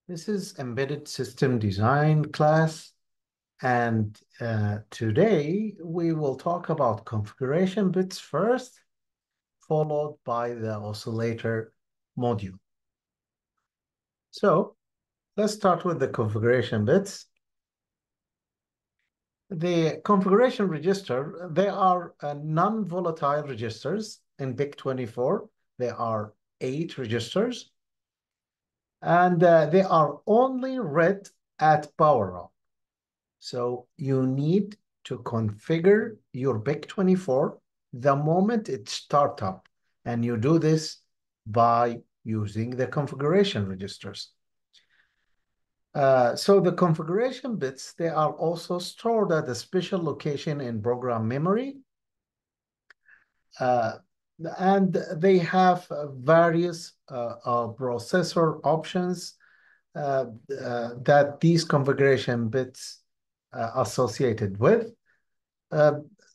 This is Embedded System Design class, and today we will talk about configuration bits first, followed by the oscillator module. So let's start with the configuration bits. The configuration register, they are non-volatile registers in PIC24. There are 8 registers, and they are only read at power up. So you need to configure your PIC24 the moment it starts up. And you do this by using the configuration registers. So the configuration bits, they are also stored at a special location in program memory. And they have various processor options that these configuration bits associated with.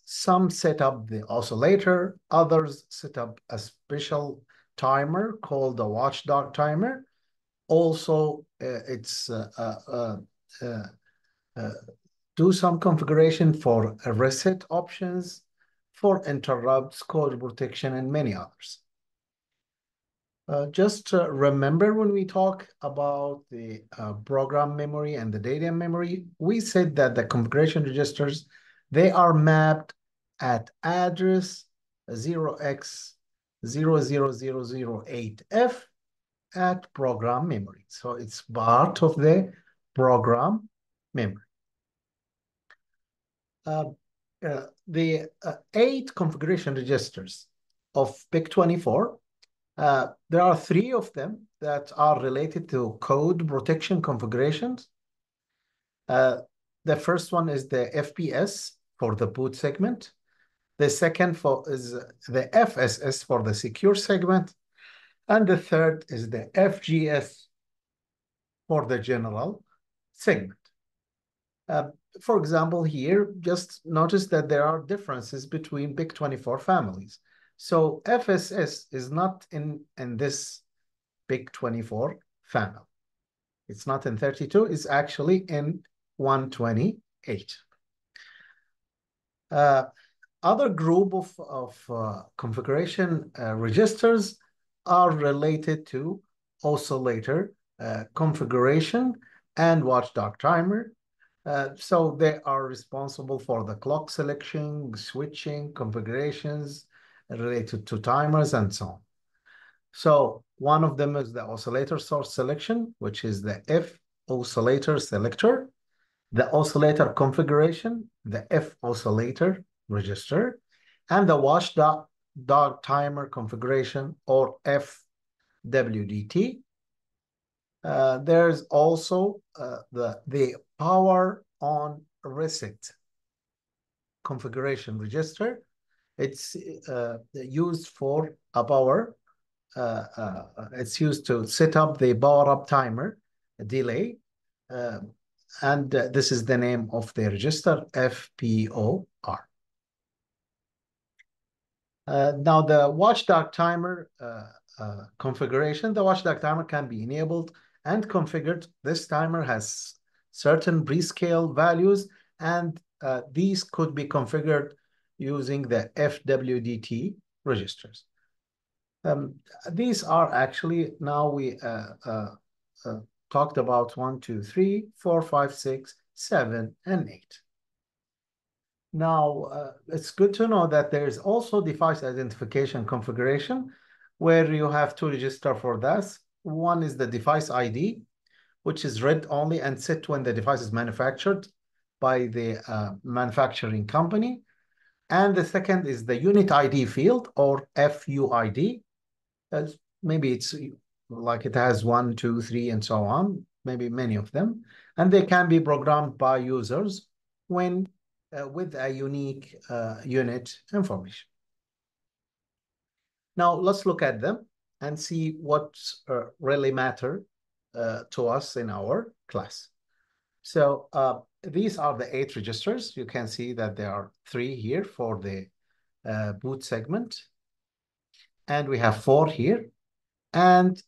Some set up the oscillator, others set up a special timer called the watchdog timer. Also, do some configuration for reset options, for interrupts, code protection, and many others. Just remember when we talk about the program memory and the data memory, we said that the configuration registers, they are mapped at address 0x00008F at program memory. So it's part of the program memory. The 8 configuration registers of PIC24, there are 3 of them that are related to code protection configurations. The first one is the FPS for the boot segment. The second is the FSS for the secure segment. And the third is the FGS for the general segment. For example, here, just notice that there are differences between PIC24 families. So FSS is not in this PIC24 family. It's not in 32, it's actually in 128. Other group of configuration registers are related to oscillator configuration and watchdog timer. So they are responsible for the clock selection, switching, configurations related to timers, and so on. So one of them is the oscillator source selection, which is the F oscillator selector, the oscillator configuration, the F oscillator register, and the watchdog timer configuration, or FWDT. There's also the power on reset configuration register. It's used for a power. It's used to set up the power up timer delay. And this is the name of the register, FPOR. Now the watchdog timer configuration, the watchdog timer can be enabled and configured. This timer has certain prescale values, and these could be configured using the FWDT registers. These are actually, now we talked about 1, 2, 3, 4, 5, 6, 7, and 8. Now, it's good to know that there is also device identification configuration, where you have 2 registers for that. One is the device ID, which is read only and set when the device is manufactured by the manufacturing company. And the second is the unit ID field, or FUID. Maybe it's like it has 1, 2, 3, and so on, maybe many of them. And they can be programmed by users when with a unique unit information. Now let's look at them and see what really matter to us in our class. So these are the 8 registers. You can see that there are 3 here for the boot segment. And we have 4 here. And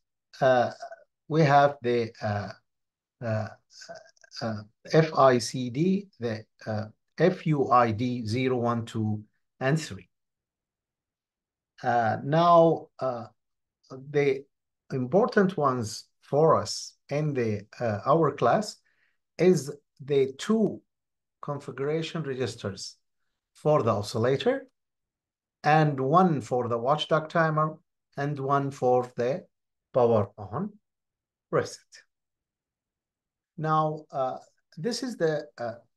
we have the uh, FICD, the FUID 0, 1, 2, and 3. Now, the important ones for us in the our class is the two configuration registers for the oscillator, and one for the watchdog timer, and one for the power on reset. Now, this is the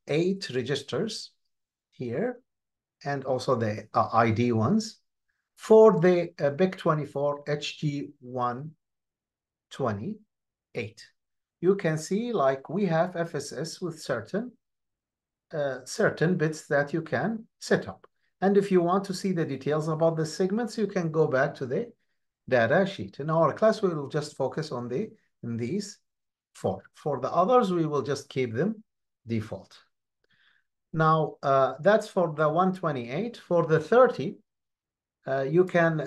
8 registers here, and also the ID ones for the BIC24 HG128. You can see like we have FSS with certain bits that you can set up. And if you want to see the details about the segments, you can go back to the data sheet. In our class, we will just focus on these 4. For the others, we will just keep them default. Now, that's for the 128. For the 30, you can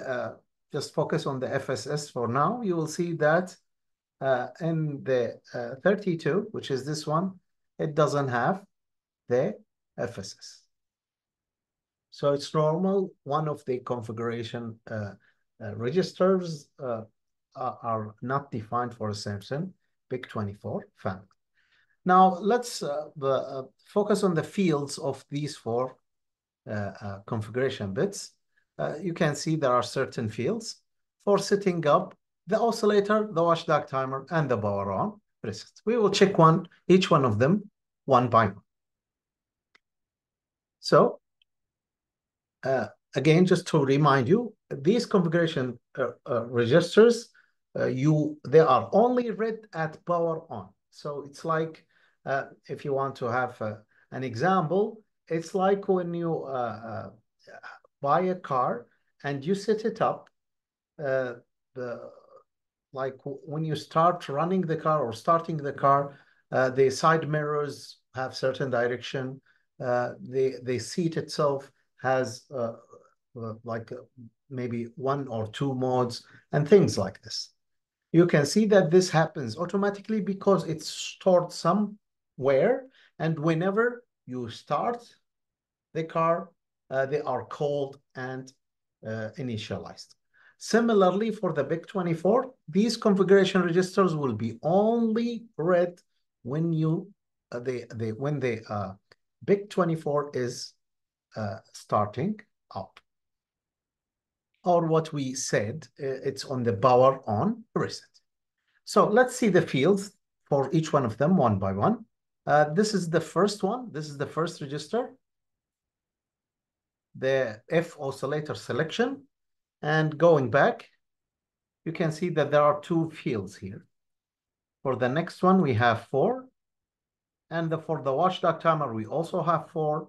just focus on the FSS for now. You will see that in the 32, which is this one, it doesn't have the FSS. So it's normal. One of the configuration registers are not defined for a certain BIC24 family. Now let's focus on the fields of these 4 configuration bits. You can see there are certain fields for setting up the oscillator, the watchdog timer, and the power on reset. We will check each one of them one by one. So again, just to remind you, these configuration registers, they are only read at power on. So it's like, if you want to have an example, it's like when you buy a car and you set it up, like when you start running the car or starting the car, the side mirrors have certain direction. The seat itself has maybe 1 or 2 modes and things like this. You can see that this happens automatically because it's stored somewhere, and whenever you start the car, they are called and initialized. Similarly, for the BIC24, these configuration registers will be only read when when the BIC24 is starting up. Or what we said, it's on the power on reset. So let's see the fields for each one of them one by one. This is the first one. This is the first register, the F oscillator selection. And going back, you can see that there are 2 fields here. For the next one, we have 4. And for the watchdog timer, we also have 4.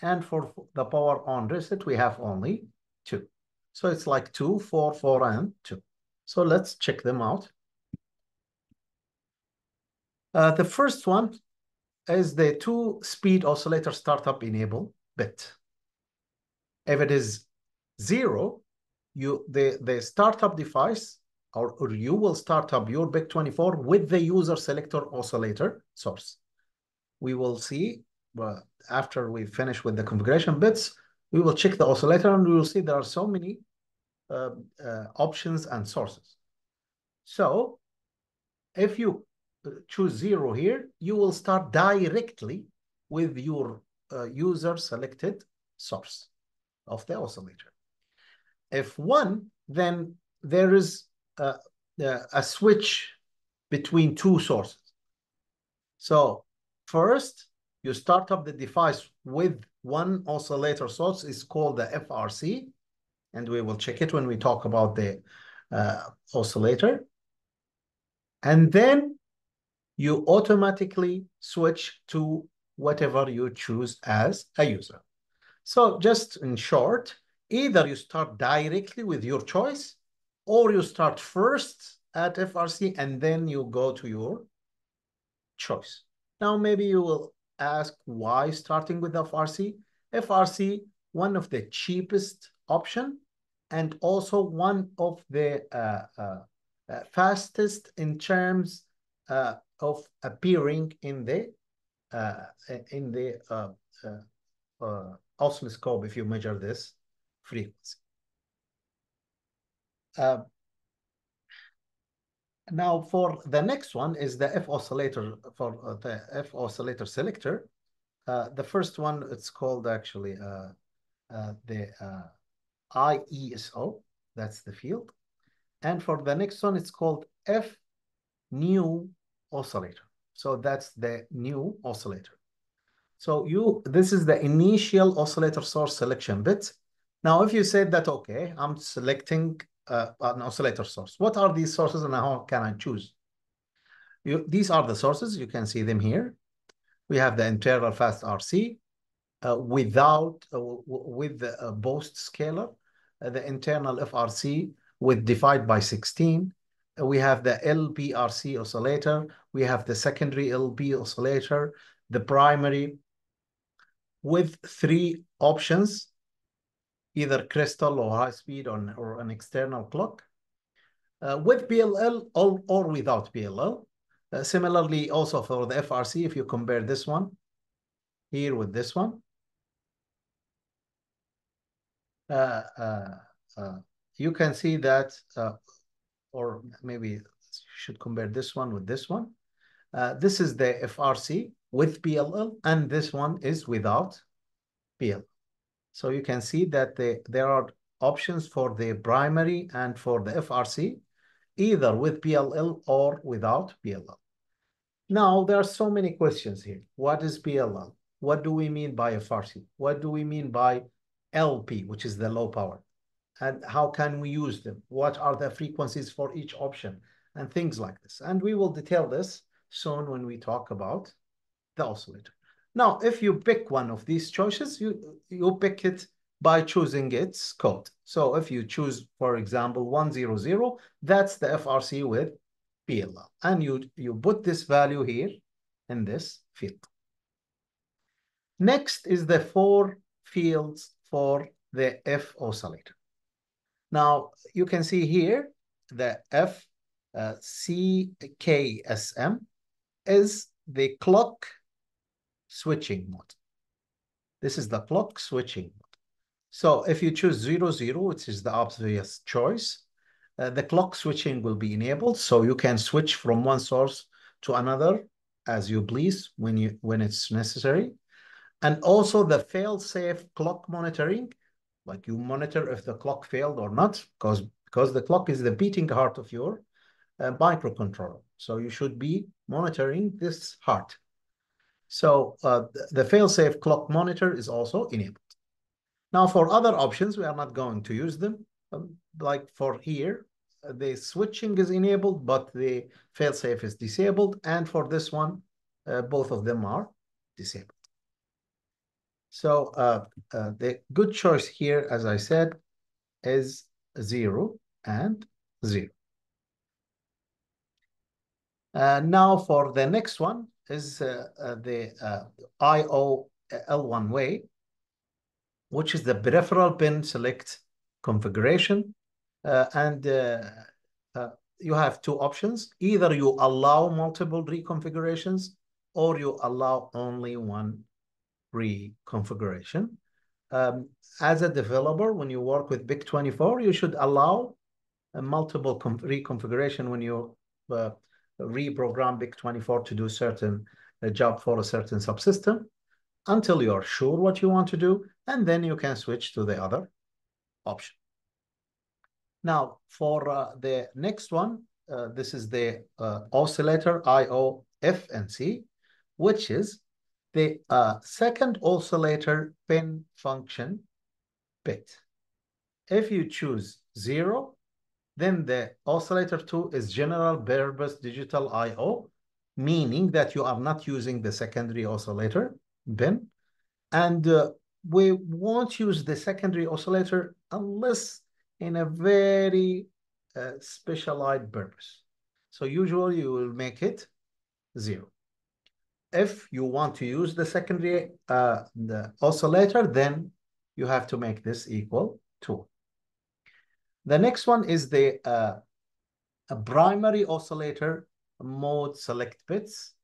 And for the power on reset, we have only 2. So it's like 2, 4, 4, and 2. So let's check them out. The first one is the 2-speed oscillator startup enable bit. If it is 0, the startup device, or you will start up your BIC24 with the user selector oscillator source. We will see after we finish with the configuration bits, we will check the oscillator and we will see there are so many options and sources. So if you choose 0 here, you will start directly with your user selected source of the oscillator. If 1, then there is a switch between 2 sources. So first, you start up the device with 1 oscillator source. It's called the FRC, and we will check it when we talk about the oscillator. And then you automatically switch to whatever you choose as a user. So just in short, either you start directly with your choice, or you start first at FRC and then you go to your choice. Now, maybe you will ask why starting with FRC? FRC, one of the cheapest option, and also one of the fastest in terms of appearing in the oscilloscope if you measure this frequency. Now for the next one is the F oscillator, for the F oscillator selector. The first one, it's called actually the IESO, that's the field. And for the next one, it's called F new oscillator. So that's the new oscillator. So this is the initial oscillator source selection bit. Now, if you said that, okay, I'm selecting an oscillator source, what are these sources and how can I choose? These are the sources, you can see them here. We have the internal fast RC with the boost scaler, the internal FRC with divide by 16. We have the LBRC oscillator. We have the secondary LB oscillator, the primary with 3 options, either crystal or high speed or an external clock, with PLL or without PLL. Similarly, also for the FRC, if you compare this one here with this one, you can see that, or maybe you should compare this one with this one. This is the FRC with PLL, and this one is without PLL. So you can see that there are options for the primary and for the FRC, either with PLL or without PLL. Now, there are so many questions here. What is PLL? What do we mean by FRC? What do we mean by LP, which is the low power? And how can we use them? What are the frequencies for each option? And things like this. And we will detail this soon when we talk about the oscillator. Now, if you pick one of these choices, you pick it by choosing its code. So if you choose, for example, 100, that's the FRC with PLL. And you put this value here in this field. Next is the 4 fields for the F oscillator. Now, you can see here the F CKSM is the clock switching mode. This is the clock switching mode. So if you choose 00, which is the obvious choice, the clock switching will be enabled. So you can switch from one source to another as you please when it's necessary. And also the fail-safe clock monitoring, like you monitor if the clock failed or not, because the clock is the beating heart of your microcontroller. So you should be monitoring this heart. So the fail-safe clock monitor is also enabled. Now for other options, we are not going to use them. Like for here, the switching is enabled, but the fail-safe is disabled. And for this one, both of them are disabled. So the good choice here, as I said, is 0 and 0. Now for the next one is the IOL1 way, which is the peripheral pin select configuration. You have 2 options. Either you allow multiple reconfigurations or you allow only one reconfiguration. As a developer, when you work with BIC24, you should allow a multiple reconfiguration when you reprogram BIC24 to do certain job for a certain subsystem until you're sure what you want to do, and then you can switch to the other option. Now, for the next one, this is the oscillator IOFNC, which is the second oscillator pin function bit. If you choose 0, then the oscillator 2 is general purpose digital IO, meaning that you are not using the secondary oscillator pin. And we won't use the secondary oscillator unless in a very specialized purpose. So usually you will make it 0. If you want to use the secondary the oscillator, then you have to make this equal to. The next one is the a primary oscillator mode select bits.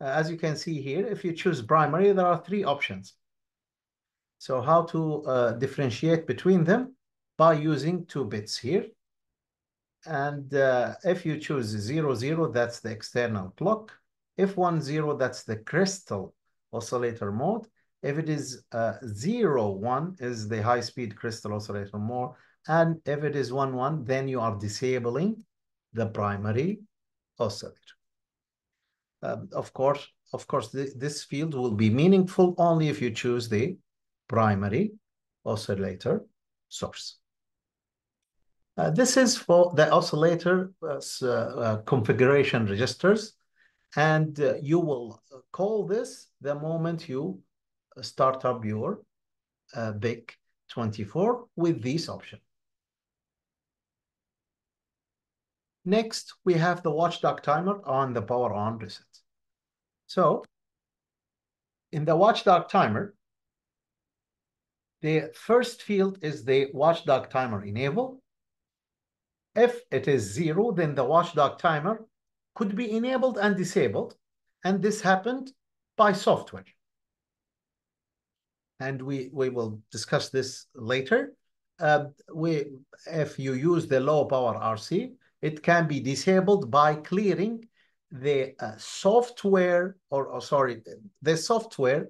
As you can see here, if you choose primary, there are three options. So how to differentiate between them? By using 2 bits here. And if you choose 0, 0, that's the external clock. If 1, 0, that's the crystal oscillator mode. If it is 0, 1 is the high-speed crystal oscillator mode. And if it is 1, 1, then you are disabling the primary oscillator. Of course, this field will be meaningful only if you choose the primary oscillator source. This is for the oscillator configuration registers, and you will call this the moment you start up your BIC24 with this option. Next, we have the watchdog timer on the power on reset. So in the watchdog timer, the first field is the watchdog timer enable. If it is 0, then the watchdog timer could be enabled and disabled. And this happened by software. And we will discuss this later. If you use the low power RC, it can be disabled by clearing the software, the software.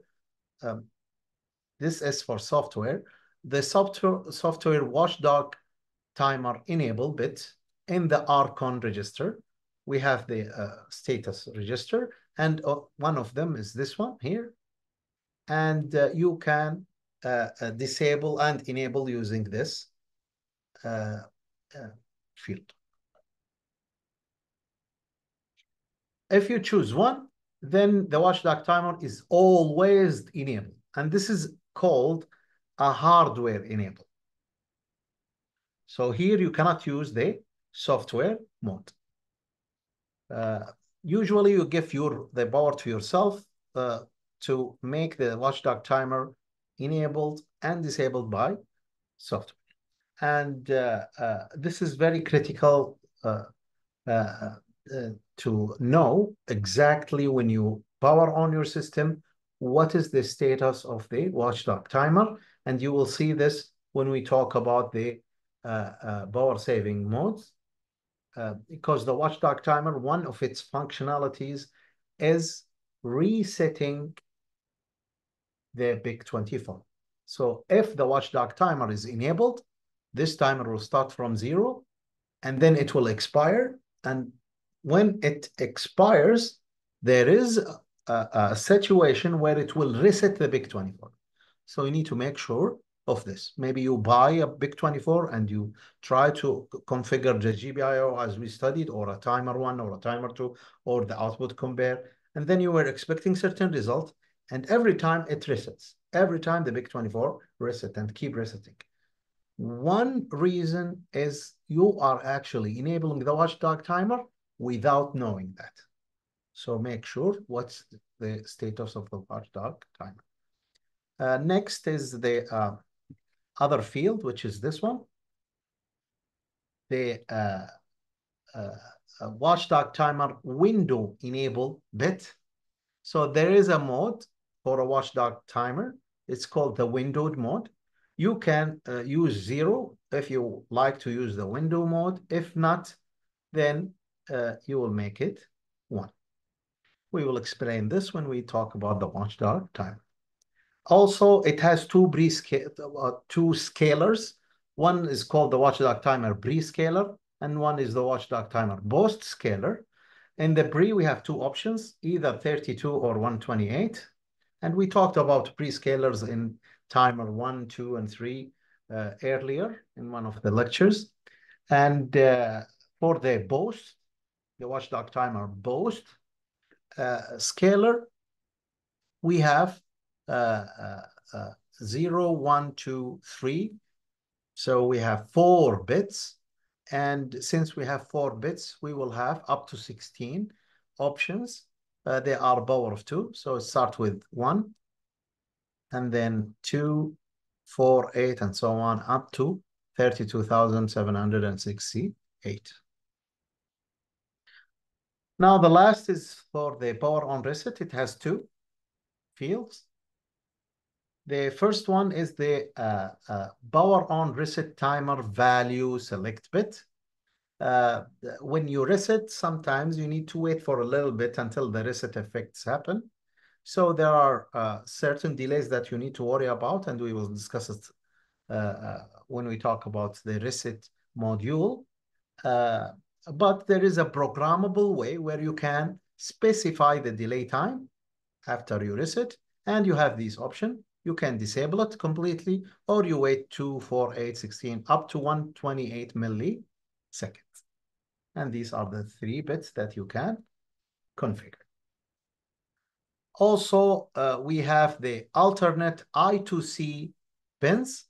This is for software. The software watchdog timer enable bit in the RCON register. We have the status register, and one of them is this one here. And you can disable and enable using this field. If you choose one, then the watchdog timer is always enabled. And this is called a hardware enable. So here you cannot use the software mode. Usually you give the power to yourself to make the watchdog timer enabled and disabled by software. And this is very critical to know exactly when you power on your system, what is the status of the watchdog timer. And you will see this when we talk about the power saving modes. Because the watchdog timer, one of its functionalities is resetting the BIC24. So if the watchdog timer is enabled, this timer will start from 0, and then it will expire. And when it expires, there is a situation where it will reset the BIC24. So you need to make sure of this. Maybe you buy a BIC24 and you try to configure the GPIO as we studied, or a timer 1 or a timer 2, or the output compare, and then you were expecting certain result, and every time it resets. Every time the BIC24 reset and keep resetting. One reason is you are actually enabling the watchdog timer without knowing that. So make sure what's the status of the watchdog timer. Next is the other field, which is this one. The watchdog timer window enable bit. So there is a mode for a watchdog timer. It's called the windowed mode. You can use 0 if you like to use the window mode. If not, then you will make it 1. We will explain this when we talk about the watchdog timer. Also, it has two scalars. One is called the watchdog timer pre-scaler, and one is the watchdog timer post-scaler. In the pre, we have two options, either 32 or 128. And we talked about pre-scalers in timer 1, 2, and 3 earlier in one of the lectures. And for the post, the watchdog timer post scaler, we have 0, 1, 2, 3. So we have 4 bits. And since we have 4 bits, we will have up to 16 options. They are power of 2. So start with 1, and then 2, 4, 8, and so on, up to 32,768. Now the last is for the power on reset. It has two fields. The first one is the power on reset timer value select bit. When you reset, sometimes you need to wait for a little bit until the reset effects happen. So there are certain delays that you need to worry about, and we will discuss it when we talk about the reset module. But there is a programmable way where you can specify the delay time after you reset, and you have these options. You can disable it completely, or you wait 2, 4, 8, 16, up to 128 milliseconds. And these are the 3 bits that you can configure. Also, we have the alternate I2C pins.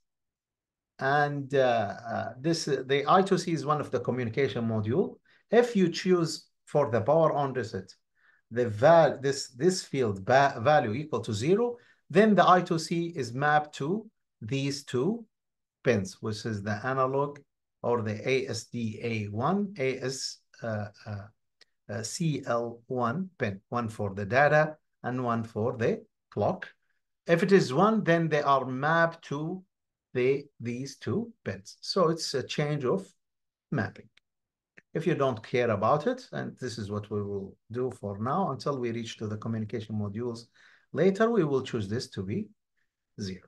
And the I2C is one of the communication module. If you choose for the power on reset, this field value equal to 0, then the I2C is mapped to these 2 pins, which is the analog or the ASDA1, CL1 pin, one for the data and one for the clock. If it is 1, then they are mapped to these 2 pins. So it's a change of mapping. If you don't care about it, and this is what we will do for now until we reach to the communication modules later, we will choose this to be 0.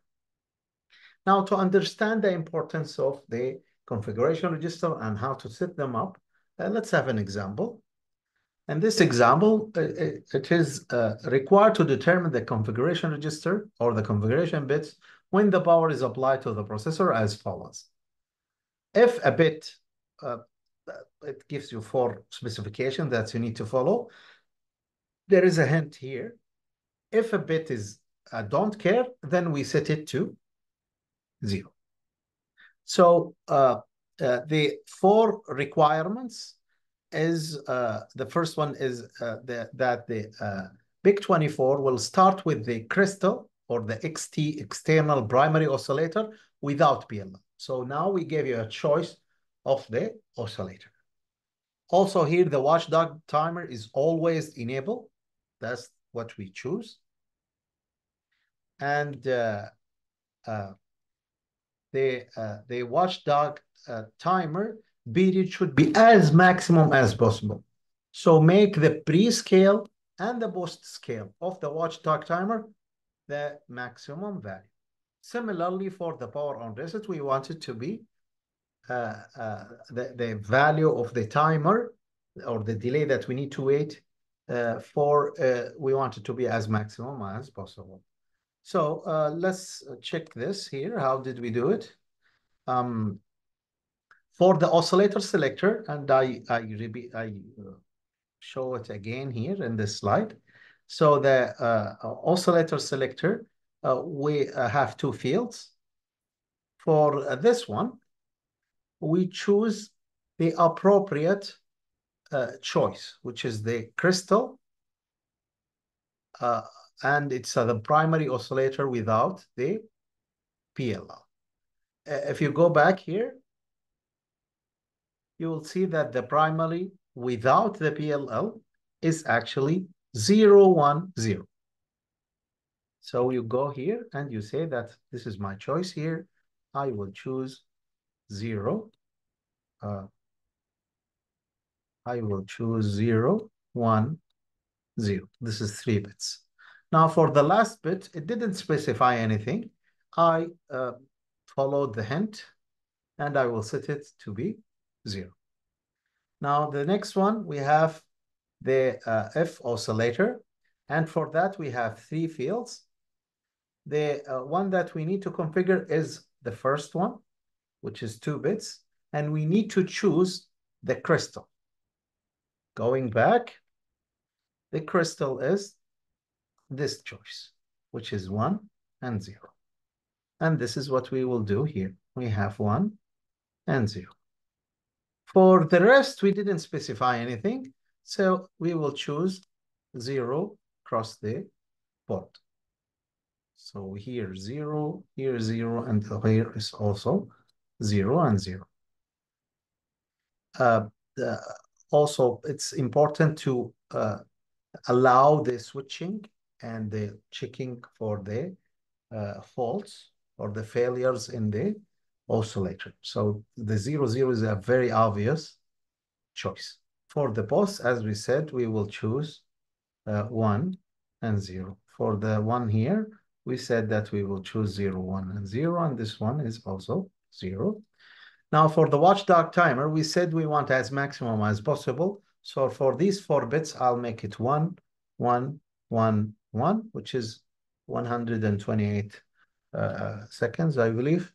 Now, to understand the importance of the configuration register and how to set them up, let's have an example. In this example, it is required to determine the configuration register or the configuration bits when the power is applied to the processor as follows. If a bit, it gives you 4 specifications that you need to follow. There is a hint here. If a bit is don't care, then we set it to 0. So the 4 requirements is the first one is that the PIC24 will start with the crystal or the XT external primary oscillator without PLL. So now we gave you a choice of the oscillator. Also here, the watchdog timer is always enabled. That's what we choose. And the watchdog timer period should be as maximum as possible. So make the pre-scale and the post-scale of the watchdog timer the maximum value. Similarly, for the power on reset, we want it to be the value of the timer or the delay that we need to wait we want it to be as maximum as possible. So let's check this here. How did we do it? For the oscillator selector, and I show it again here in this slide. So the oscillator selector, we have 2 fields. For this one, we choose the appropriate choice, which is the crystal, and it's the primary oscillator without the PLL. If you go back here, you will see that the primary without the PLL is actually 0, 1, 0. So you go here and you say that this is my choice here. I will choose 0. I will choose 0, 1, 0. This is 3 bits. Now for the last bit, it didn't specify anything. I followed the hint and I will set it to be 0. Now the next one, we have the F oscillator. And for that, we have 3 fields. The one that we need to configure is the first one, which is 2 bits. And we need to choose the crystal. Going back, the crystal is this choice, which is 1 and 0. And this is what we will do here. We have 1 and 0. For the rest, we didn't specify anything. So we will choose 0 across the board. So here 0, here 0, and here is also 0 and 0. Also, it's important to allow the switching and the checking for the faults or the failures in the oscillator. So the 0, 0 is a very obvious choice. For the boss, as we said, we will choose 1 and 0. For the one here, we said that we will choose 0, 1, and 0, and this one is also 0. Now, for the watchdog timer, we said we want as maximum as possible. So for these 4 bits, I'll make it 1, 1, 1, 1, which is 128 seconds, I believe.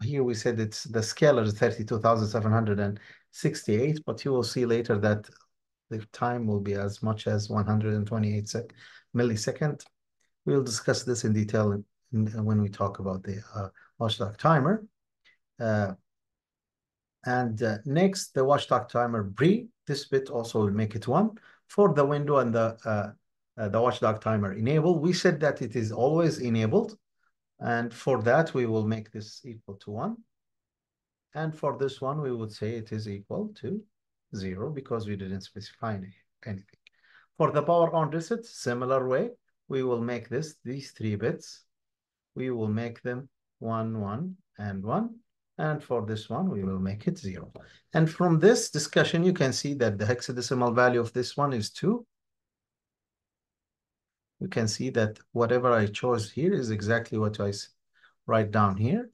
Here we said it's the scalar is 32,768, but you will see later that the time will be as much as 128 millisecond. We'll discuss this in detail when we talk about the watchdog timer. Next, the watchdog timer pre. This bit also will make it 1. For the window and the watchdog timer enable, we said that it is always enabled. And for that, we will make this equal to 1. And for this one, we would say it is equal to 0 because we didn't specify anything. For the power on reset, similar way, we will make these 3 bits. We will make them 1, 1, and 1. And for this one, we will make it 0. And from this discussion, you can see that the hexadecimal value of this one is 2. You can see that whatever I chose here is exactly what I write down here.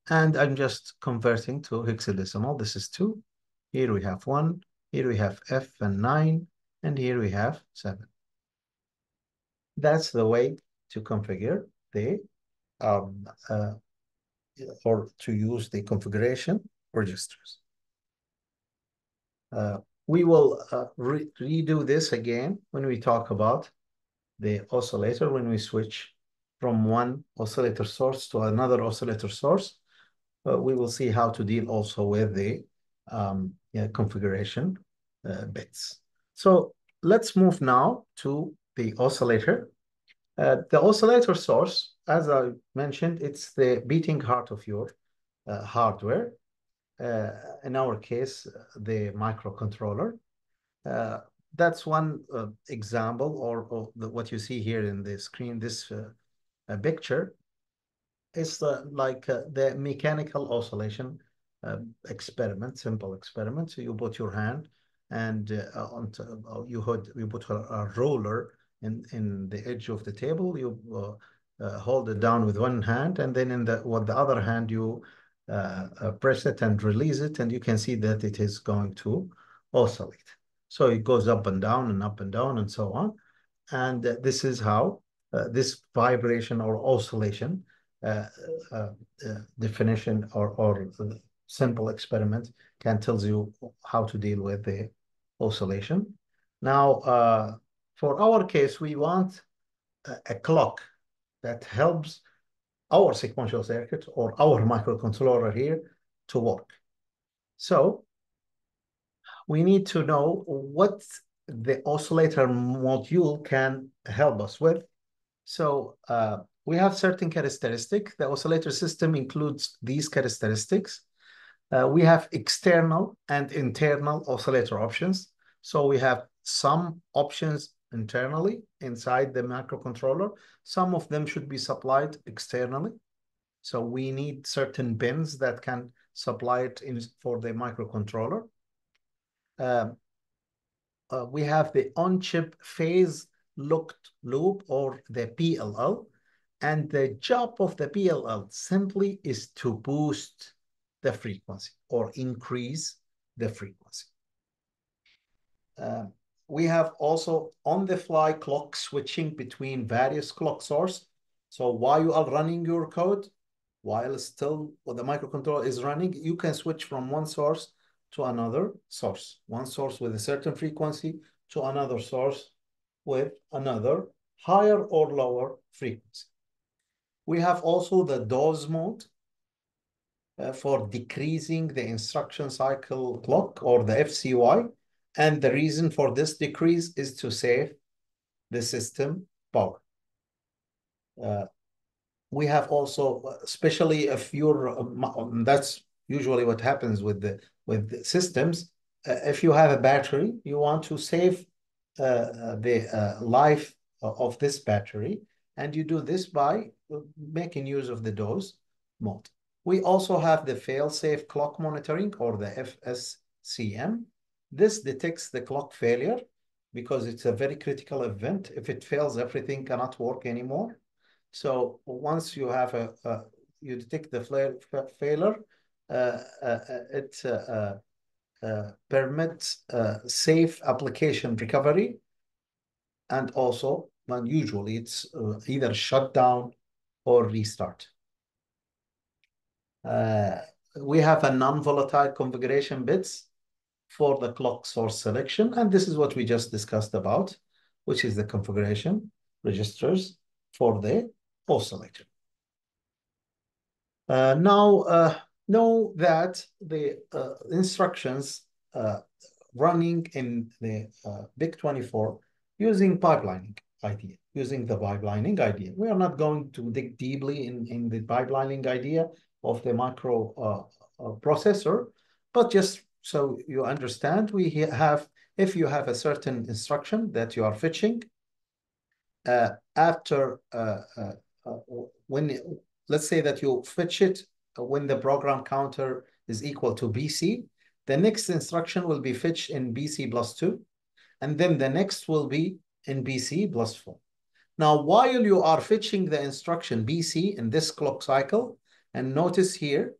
And I'm just converting to hexadecimal. This is 2. Here we have 1. Here we have F and 9. And here we have 7. That's the way to configure the or to use the configuration registers. We will redo this again when we talk about the oscillator, when we switch from one oscillator source to another oscillator source. We will see how to deal also with the configuration bits. So let's move now to the oscillator. The oscillator source, as I mentioned, it's the beating heart of your hardware. In our case, the microcontroller. That's one example, or what you see here in the screen, this picture. It's like the mechanical oscillation experiment, simple experiment. So you put your hand and you put a roller in the edge of the table. You hold it down with one hand, and then with the other hand you press it and release it, and you can see that it is going to oscillate. So it goes up and down and up and down and so on. And this is how this vibration or oscillation definition or simple experiment can tell you how to deal with the oscillation. Now, for our case, we want a clock that helps our sequential circuit or our microcontroller here to work. So we need to know what the oscillator module can help us with. So we have certain characteristics. The oscillator system includes these characteristics. We have external and internal oscillator options. So we have some options internally inside the microcontroller. Some of them should be supplied externally. So we need certain pins that can supply it for the microcontroller. We have the on-chip phase locked loop, or the PLL. And the job of the PLL simply is to boost the frequency or increase the frequency. We have also on-the-fly clock switching between various clock sources. So while you are running your code, while the microcontroller is running, you can switch from one source to another source. One source with a certain frequency to another source with another higher or lower frequency. We have also the dose mode for decreasing the instruction cycle clock, or the FCY. And the reason for this decrease is to save the system power. We have also, especially if you're, that's usually what happens with the systems, if you have a battery, you want to save the life of this battery, and you do this by making use of the dose mode. We also have the fail-safe clock monitoring, or the FSCM. This detects the clock failure because it's a very critical event. If it fails, everything cannot work anymore. So once you have you detect the failure, it permits safe application recovery, and also, and usually it's either shut down or restart. We have a non-volatile configuration bits for the clock source selection, and this is what we just discussed about, which is the configuration registers for the oscillator. Now, know that the instructions running in the BIC24 using pipelining idea, using the pipelining idea. We are not going to dig deeply in the pipelining idea of the micro processor, but just so you understand, we have, if you have a certain instruction that you are fetching, after when, let's say that you fetch it when the program counter is equal to BC, the next instruction will be fetched in BC plus 2, and then the next will be in BC plus 4. Now, while you are fetching the instruction BC in this clock cycle, and notice here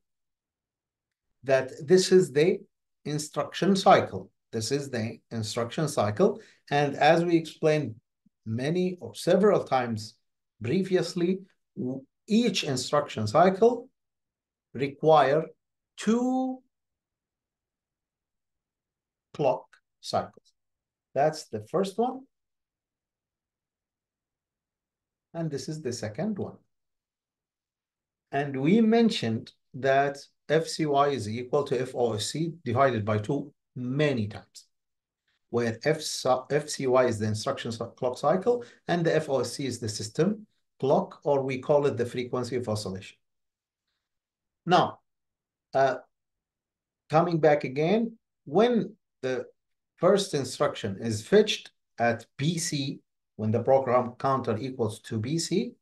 that this is the instruction cycle. This is the instruction cycle. And as we explained many or several times previously, each instruction cycle require 2 clock cycles. That's the first one. And this is the second one. And we mentioned that FCY is equal to FOSC divided by 2 many times, where FCY is the instruction clock cycle and the FOSC is the system clock, or we call it the frequency of oscillation. Now, coming back again, when the first instruction is fetched at BC, when the program counter equals to BC,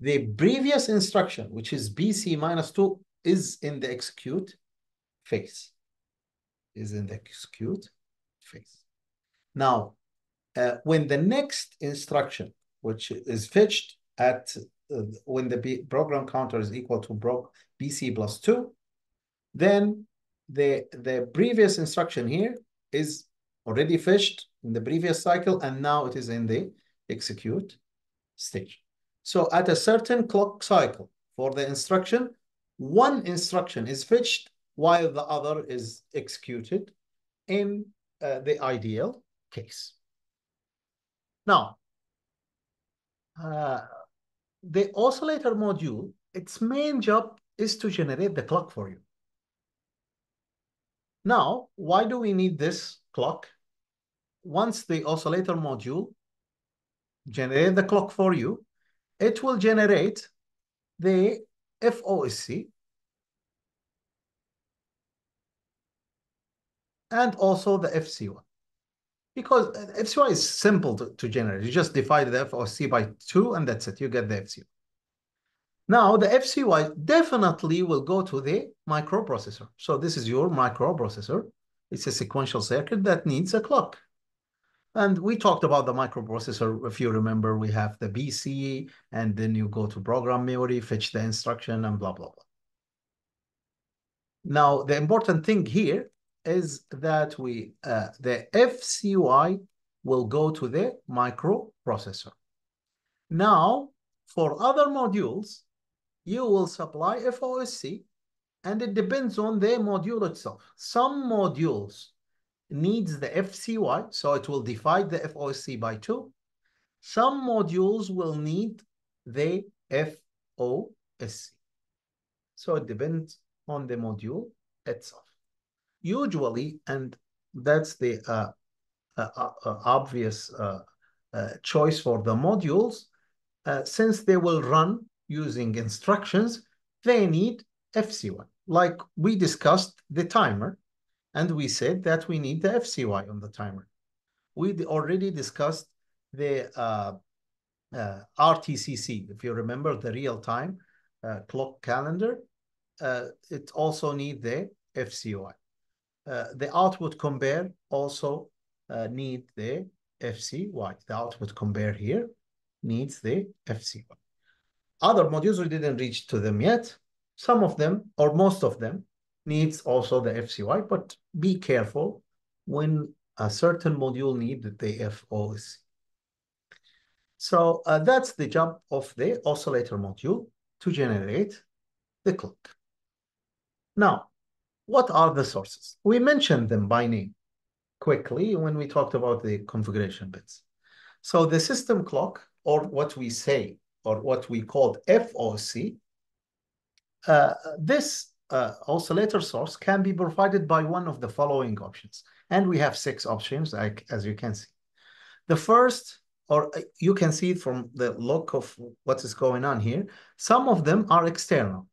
the previous instruction, which is BC minus 2, is in the execute phase. Now, when the next instruction, which is fetched at when the program counter is equal to BC plus 2, then the previous instruction here is already fetched in the previous cycle, and now it is in the execute stage. So at a certain clock cycle for the instruction, one instruction is fetched while the other is executed in the ideal case. Now, the oscillator module, its main job is to generate the clock for you. Now, why do we need this clock? Once the oscillator module generates the clock for you, it will generate the FOSC and also the FCY. Because FCY is simple to generate. You just divide the FOSC by 2 and that's it. You get the FCY. Now, the FCY definitely will go to the microprocessor. So this is your microprocessor. It's a sequential circuit that needs a clock. And we talked about the microprocessor. If you remember, we have the BC, and then you go to program memory, fetch the instruction, and blah, blah, blah. Now, the important thing here is that the FCY will go to the microprocessor. Now, for other modules, you will supply FOSC, and it depends on the module itself. Some modules needs the FCY, so it will divide the FOSC by 2. Some modules will need the FOSC. So it depends on the module itself. Usually, and that's the obvious choice for the modules, since they will run using instructions, they need FCY. like we discussed the timer, and we said that we need the FCY on the timer. We already discussed the RTCC, if you remember the real-time clock calendar. It also needs the FCY. The output compare also need the FCY. The output compare here needs the FCY. Other modules, we didn't reach to them yet. Some of them, or most of them, needs also the FCY, but be careful when a certain module needs the FOC. So that's the job of the oscillator module, to generate the clock. Now, what are the sources? We mentioned them by name quickly when we talked about the configuration bits. So the system clock, or what we say, or what we called FOC, this oscillator source can be provided by one of the following options. And we have 6 options, as you can see. The first, or you can see from the look of what is going on here, some of them are external.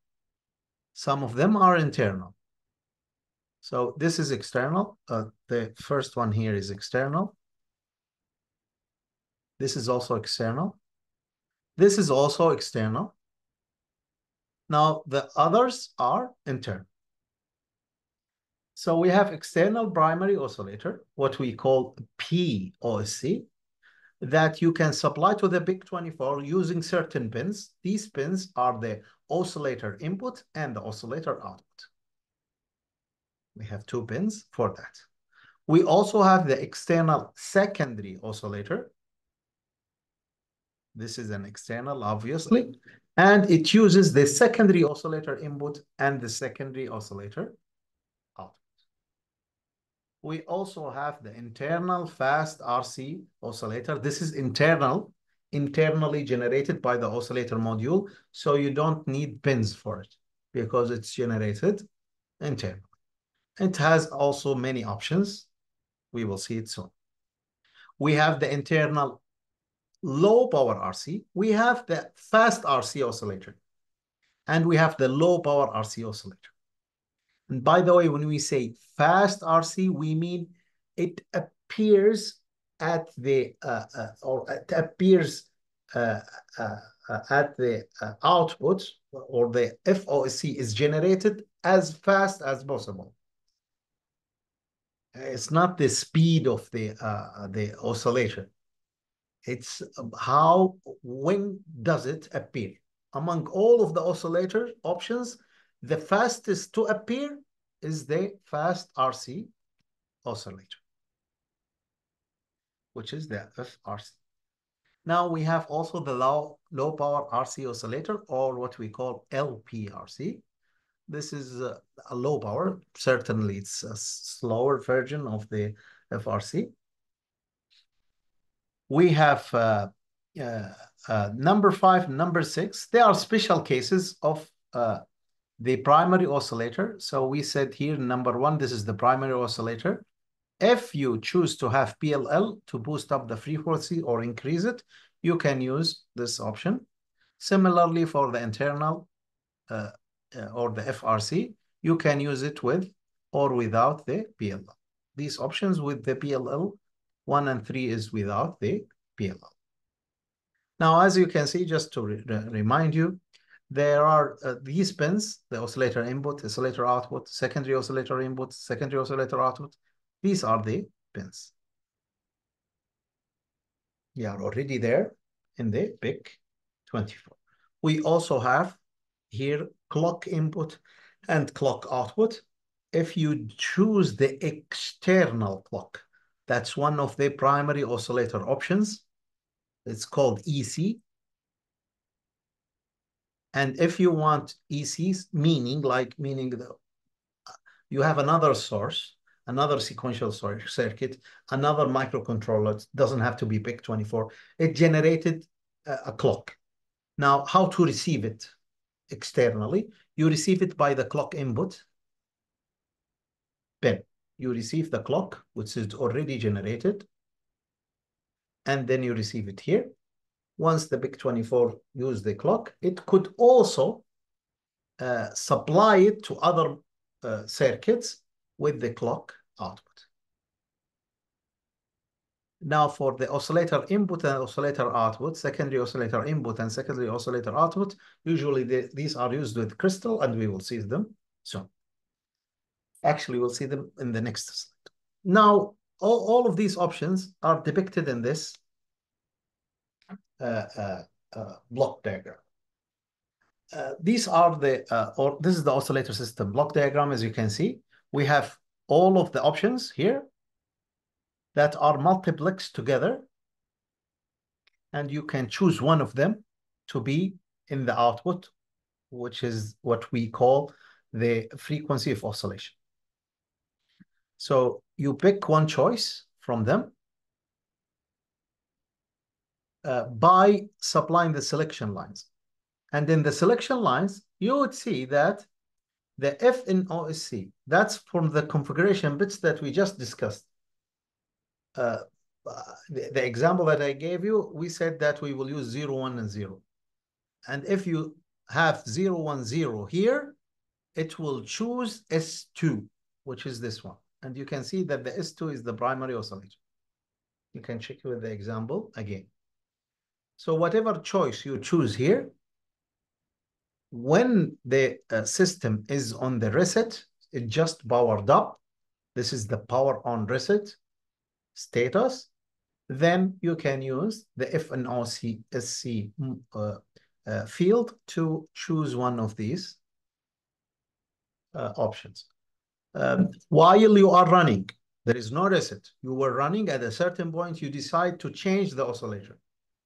Some of them are internal. So this is external. The first one here is external. This is also external. This is also external. Now the others are internal. So we have external primary oscillator, what we call POC, that you can supply to the PIC24 using certain pins. These pins are the oscillator input and the oscillator output. We have 2 pins for that. We also have the external secondary oscillator. This is an external, obviously, and it uses the secondary oscillator input and the secondary oscillator output. We also have the internal fast RC oscillator. This is internally generated by the oscillator module, so you don't need pins for it because it's generated internally. It has also many options. We will see it soon. We have the internal low power RC. We have the fast RC oscillator, and we have the low power RC oscillator. And by the way, when we say fast RC, we mean it appears at the output, or the FOC is generated as fast as possible. It's not the speed of the oscillation. It's when does it appear? Among all of the oscillator options, the fastest to appear is the fast RC oscillator, which is the FRC. Now we have also the low power RC oscillator, or what we call LPRC. This is a low power. Certainly, it's a slower version of the FRC. We have number 5, number 6. They are special cases of the primary oscillator. So we said here, number 1, this is the primary oscillator. If you choose to have PLL to boost up the frequency or increase it, you can use this option. Similarly, for the internal or the FRC, you can use it with or without the PLL. These options with the PLL, 1 and 3 is without the PLL. Now, as you can see, just to remind you, there are these pins, the oscillator input, oscillator output, secondary oscillator input, secondary oscillator output. These are the pins. They are already there in the PIC24. We also have here clock input and clock output. If you choose the external clock, that's one of the primary oscillator options. It's called EC. And if you want ECs, meaning you have another source, another sequential circuit, another microcontroller, it doesn't have to be PIC24. It generated a clock. Now, how to receive it externally? You receive it by the clock input pin. You receive the clock, which is already generated, and then you receive it here. Once the PIC24 use the clock, it could also supply it to other circuits with the clock output. Now for the oscillator input and oscillator output, secondary oscillator input and secondary oscillator output, usually these are used with crystal, and we will see them soon. Actually, we'll see them in the next slide. Now, all of these options are depicted in this block diagram. These are this is the oscillator system block diagram. As you can see, we have all of the options here that are multiplexed together, and you can choose one of them to be in the output, which is what we call the frequency of oscillation. So you pick one choice from them by supplying the selection lines. And in the selection lines, you would see that the F in OSC, that's from the configuration bits that we just discussed. The example that I gave you, we said that we will use 0, 1, and 0. And if you have 0, 1, 0 here, it will choose S2, which is this one. And you can see that the S2 is the primary oscillator. You can check with the example again. So whatever choice you choose here, when the system is on the reset, it just powered up. This is the power on reset status. Then you can use the FNOC field to choose one of these options. While you are running, there is no reset. You were running at a certain point, you decide to change the oscillator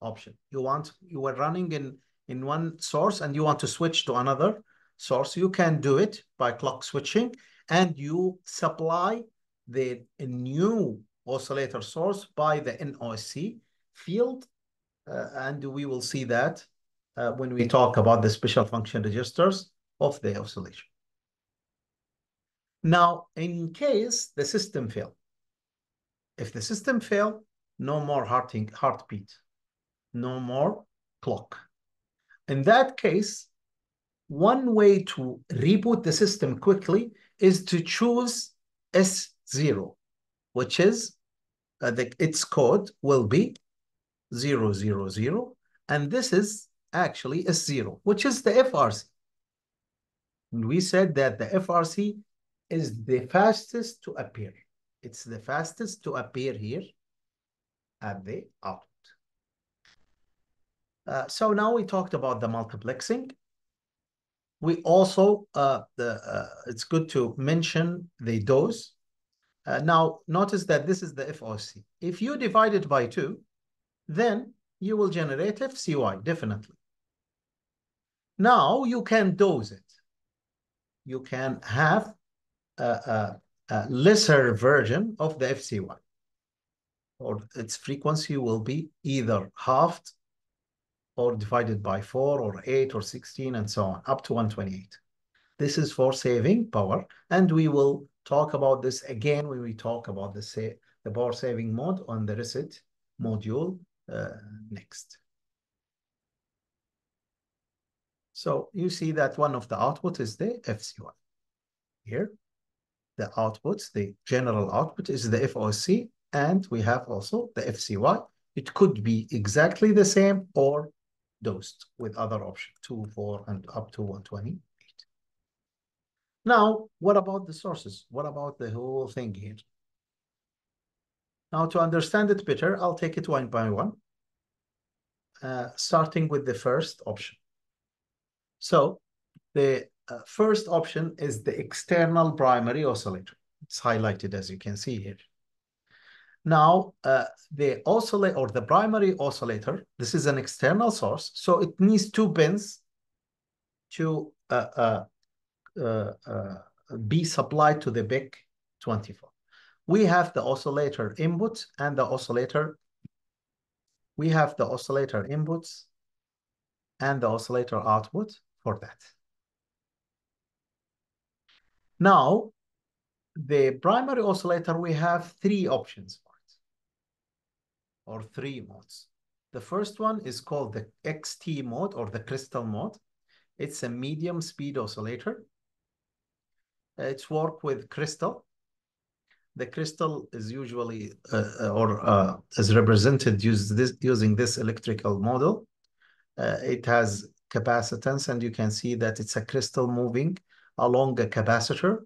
option. You were running in one source and you want to switch to another source. You can do it by clock switching, and you supply the new oscillator source by the NOSC field. And we will see that when we talk about the special function registers of the oscillation. Now, in case the system failed, if the system failed, no more heartbeat, no more clock. In that case, one way to reboot the system quickly is to choose S0, which is its code will be 000, and this is actually S0, which is the FRC. And we said that the FRC is the fastest to appear. It's the fastest to appear here at the output. So now we talked about the multiplexing. We also, it's good to mention the dose. Now, notice that this is the FOC. If you divide it by 2, then you will generate FCY, definitely. Now, you can dose it. You can have a lesser version of the FCY, or its frequency will be either halved or divided by 4 or 8 or 16 and so on, up to 128. This is for saving power, and we will talk about this again when we talk about the power saving mode on the reset module next. So you see that one of the outputs is the FCY. Here, the outputs, the general output is the FOC, and we have also the FCY. It could be exactly the same or dosed with other options, 2, 4, and up to 128. Now, what about the sources? What about the whole thing here? Now, to understand it better, I'll take it one by one, starting with the first option. So the first option is the external primary oscillator. It's highlighted, as you can see here. Now, the oscillator or the primary oscillator, this is an external source, so it needs 2 pins to be supplied to the BIC 24. We have the oscillator input and the oscillator. We have the oscillator inputs and the oscillator output for that. Now, the primary oscillator, we have 3 options for it, or 3 modes. The first one is called the XT mode or the crystal mode. It's a medium speed oscillator. It's work with crystal. The crystal is usually is represented using this electrical model. It has capacitance, and you can see that it's a crystal moving along a capacitor.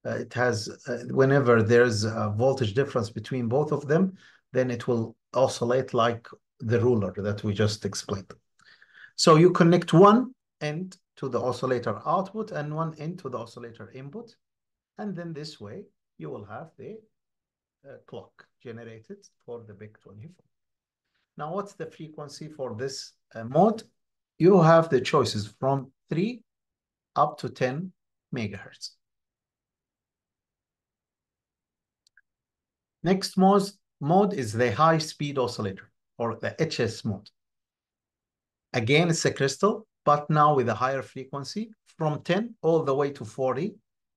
It has, whenever there's a voltage difference between both of them, then it will oscillate like the ruler that we just explained. So you connect one end to the oscillator output and one end to the oscillator input. And then this way, you will have the clock generated for the big 24. Now, what's the frequency for this mode? You have the choices from 3 up to 10 megahertz. Next mode is the high-speed oscillator, or the HS mode. Again, it's a crystal, but now with a higher frequency from 10 all the way to 40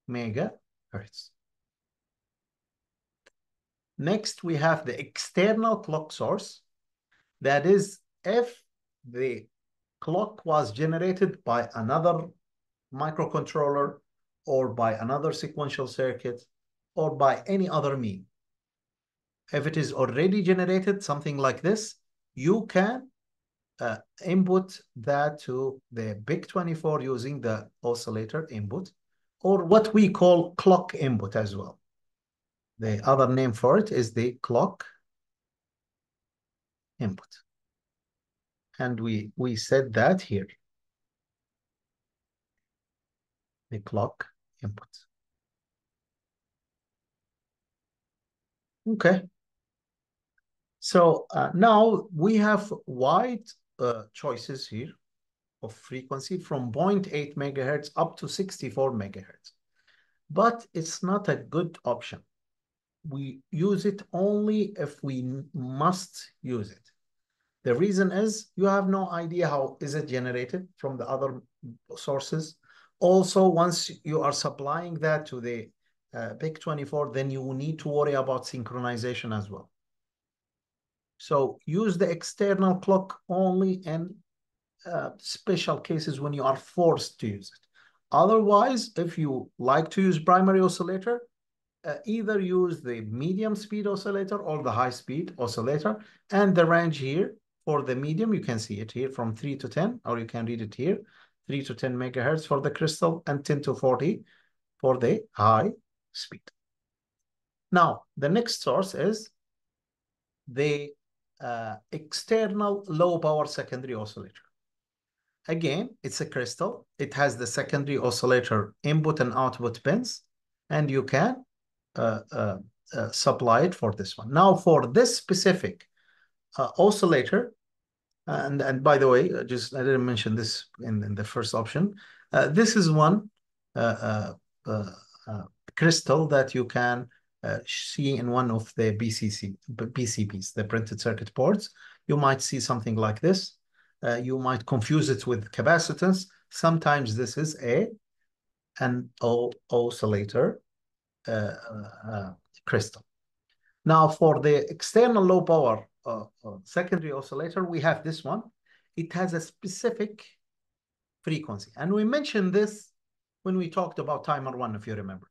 megahertz. Next, we have the external clock source. That is, if the clock was generated by another microcontroller or by another sequential circuit or by any other means. If it is already generated, something like this, you can input that to the BIC24 using the oscillator input, or what we call clock input as well. The other name for it is the clock input. And we said that here, the clock input. Okay. So now we have wide choices here of frequency from 0.8 megahertz up to 64 megahertz. But it's not a good option. We use it only if we must use it. The reason is you have no idea how is it generated from the other sources. Also, once you are supplying that to the BIC24, then you need to worry about synchronization as well. So use the external clock only in special cases when you are forced to use it. Otherwise, if you like to use primary oscillator, either use the medium speed oscillator or the high speed oscillator. And the range here for the medium, you can see it here from 3 to 10, or you can read it here, 3 to 10 megahertz for the crystal and 10 to 40 for the high speed. Now, the next source is the external low power secondary oscillator. Again, it's a crystal. It has the secondary oscillator input and output pins, and you can supply it for this one. Now, for this specific oscillator, and by the way, I didn't mention this in the first option. This is one crystal that you can see in one of the PCBs, the printed circuit boards. You might see something like this. You might confuse it with capacitance. Sometimes this is an oscillator crystal. Now, for the external low power secondary oscillator, we have this one. It has a specific frequency. And we mentioned this when we talked about timer one, if you remember.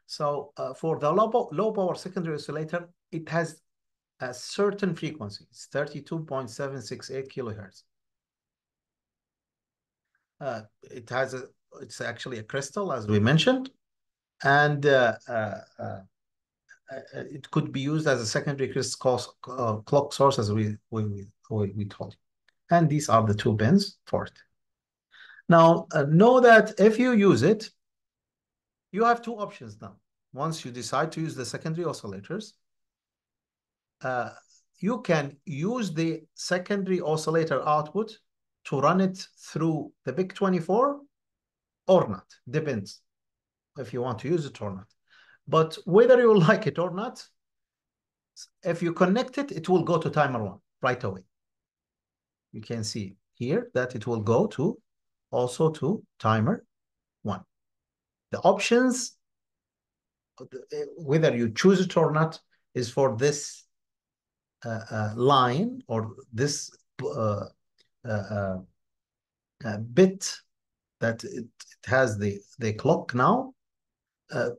So for the low power secondary oscillator, it has a certain frequency. It's 32.768 kilohertz. It's actually a crystal, as we mentioned, and it could be used as a secondary clock source, as we told you. And these are the two pins for it. Now, know that if you use it, you have two options now. Once you decide to use the secondary oscillators, you can use the secondary oscillator output to run it through the BIC24 or not. Depends if you want to use it or not. But whether you like it or not, if you connect it, it will go to timer one right away. You can see here that it will go to also to timer one. The options, whether you choose it or not, is for this line or this bit that it has the clock now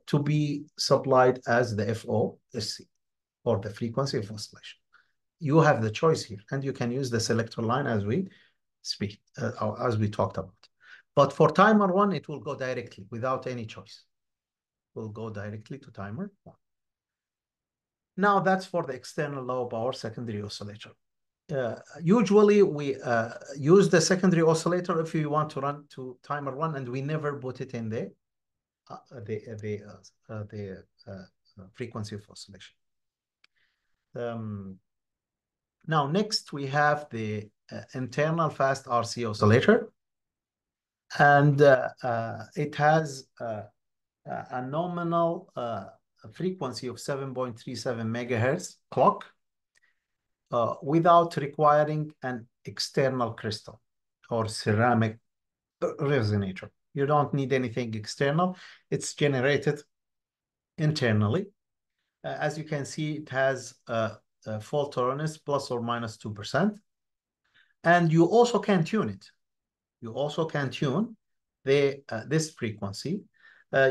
to be supplied as the FOSC, or the frequency of oscillation. You have the choice here, and you can use the selector line as we speak, or as we talked about. But for timer 1, it will go directly without any choice. It will go directly to timer 1. Now that's for the external low power secondary oscillator. Usually we use the secondary oscillator if you want to run to timer 1, and we never put it in the frequency of oscillation. Now next we have the internal fast RC oscillator, and it has a nominal frequency of 7.37 megahertz clock without requiring an external crystal or ceramic resonator. You don't need anything external. It's generated internally. As you can see, it has fault tolerance plus or minus 2%. And you also can tune it. You also can tune this frequency.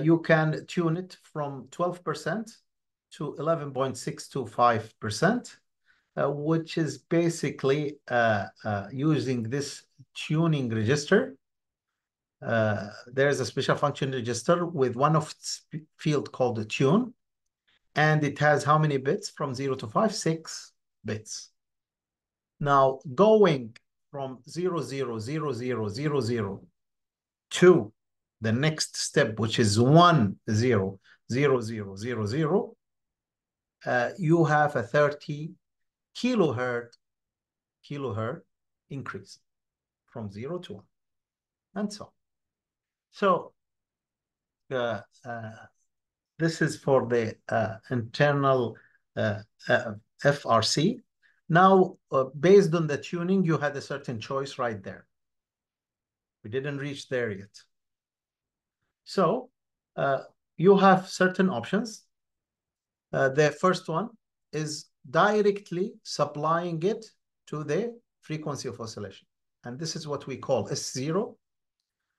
You can tune it from 12% to 11.625%, which is basically using this tuning register. There's a special function register with one of its field called the tune, and it has how many bits? From 0 to 5, 6 bits. Now, going from 0, 0, 0, 0, 0, 0 to the next step, which is 1, 0, 0, 0, 0, 0, you have a 30 kilohertz increase from 0 to 1, and so on. So this is for the internal FRC. Now, based on the tuning, you had a certain choice right there. We didn't reach there yet. So you have certain options. The first one is directly supplying it to the frequency of oscillation. And this is what we call S0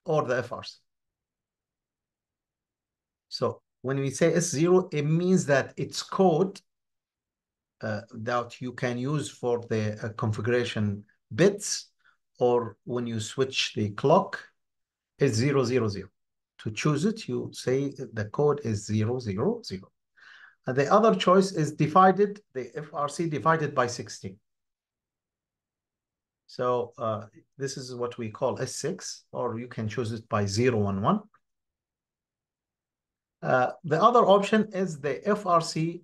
or the FRC. So when we say S0, it means that its code that you can use for the configuration bits, or when you switch the clock, is 0, 0, 0. To choose it, you say the code is 0, 0, 0. And the other choice is divided, the FRC divided by 16. So this is what we call S6, or you can choose it by 0, 1, 1. The other option is the FRC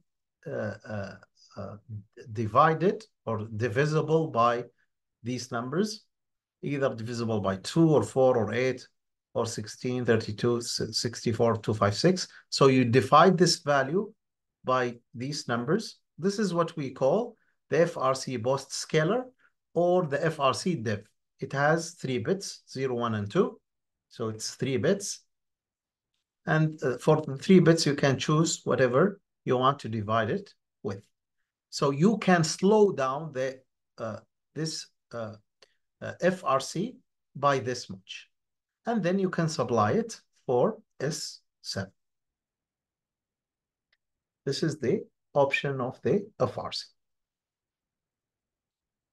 divided or divisible by these numbers, either divisible by 2 or 4 or 8 or 16, 32, 64, 256. So you divide this value by these numbers. This is what we call the FRC Post scalar or the FRC div. It has 3 bits, 0, 1, and 2. So it's 3 bits. And for the 3 bits, you can choose whatever you want to divide it with. So you can slow down the this FRC by this much. And then you can supply it for S7. This is the option of the FRC.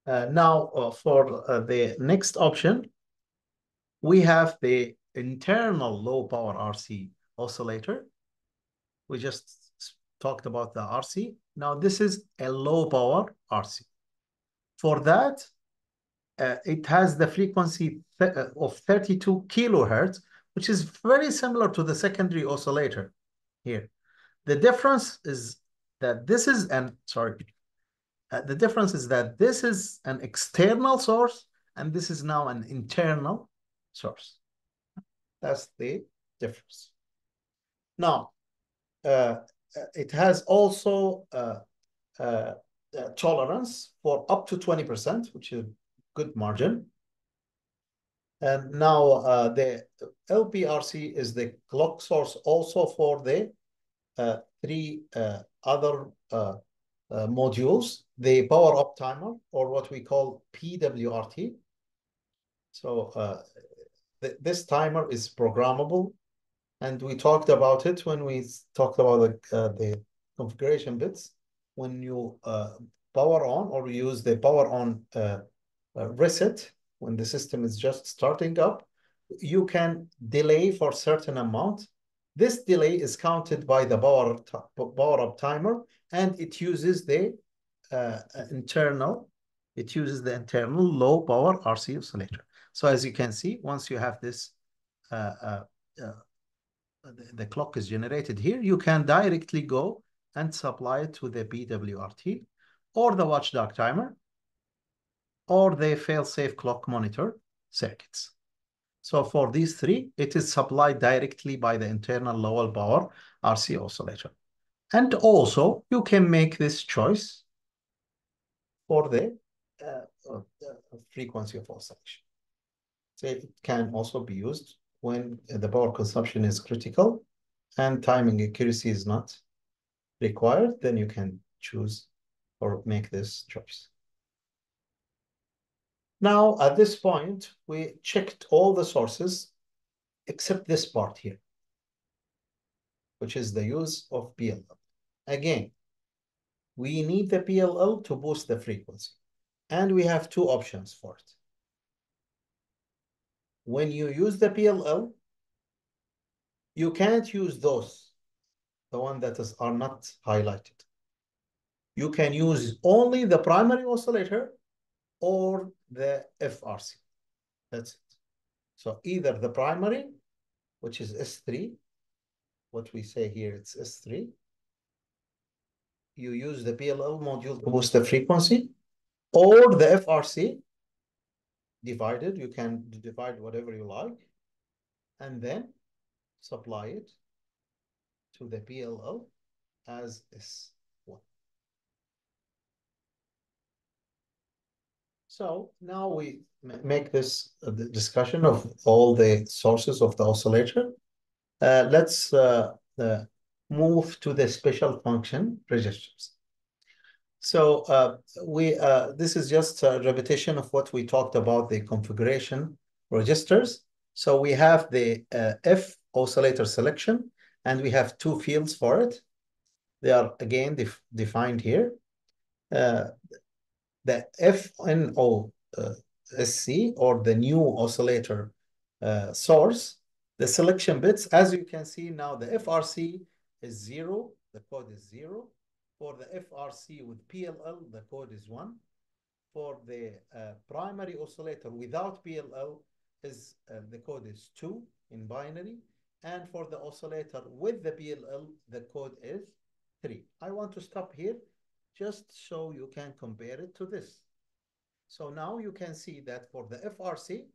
Now, for the next option, we have the internal low power RC oscillator. We just talked about the RC. Now, this is a low power RC. For that, it has the frequency of 32 kilohertz, which is very similar to the secondary oscillator here. The difference is that this is an external source, and this is now an internal source. That's the difference. Now, it has also tolerance for up to 20%, which is a good margin. And now the LPRC is the clock source also for the 3 other modules, the power up timer, or what we call PWRT, So this timer is programmable, and we talked about it when we talked about the configuration bits. When you power on or use the power on reset, when the system is just starting up, you can delay for certain amount. This delay is counted by the power up timer, and it uses the internal, low power RC oscillator. So as you can see, once you have this, the clock is generated here, you can directly go and supply it to the BWRT or the watchdog timer or the fail-safe clock monitor circuits. So for these three, it is supplied directly by the internal low power RC oscillator. And also, you can make this choice for the frequency of oscillation. So it can also be used when the power consumption is critical and timing accuracy is not required, then you can choose or make this choice. Now, at this point, we checked all the sources except this part here, which is the use of PLL. Again, we need the PLL to boost the frequency, and we have two options for it. When you use the PLL, you can't use those, the one that are not highlighted. You can use only the primary oscillator or the FRC. That's it. So either the primary, which is S3, what we say here, it's S3. You use the PLL module to boost the frequency, or the FRC divided. You can divide whatever you like, and then supply it to the PLL as S1. So now we make this the discussion of all the sources of the oscillator. Let's move to the special function registers. So this is just a repetition of what we talked about, the configuration registers. So we have the F oscillator selection, and we have two fields for it. They are again defined here. The FNOSC, or the new oscillator source, the selection bits, as you can see now, the FRC is 0, the code is 0. For the FRC with PLL, the code is 1. For the primary oscillator without PLL, the code is 2 in binary. And for the oscillator with the PLL, the code is 3. I want to stop here just so you can compare it to this. So now you can see that for the FRC,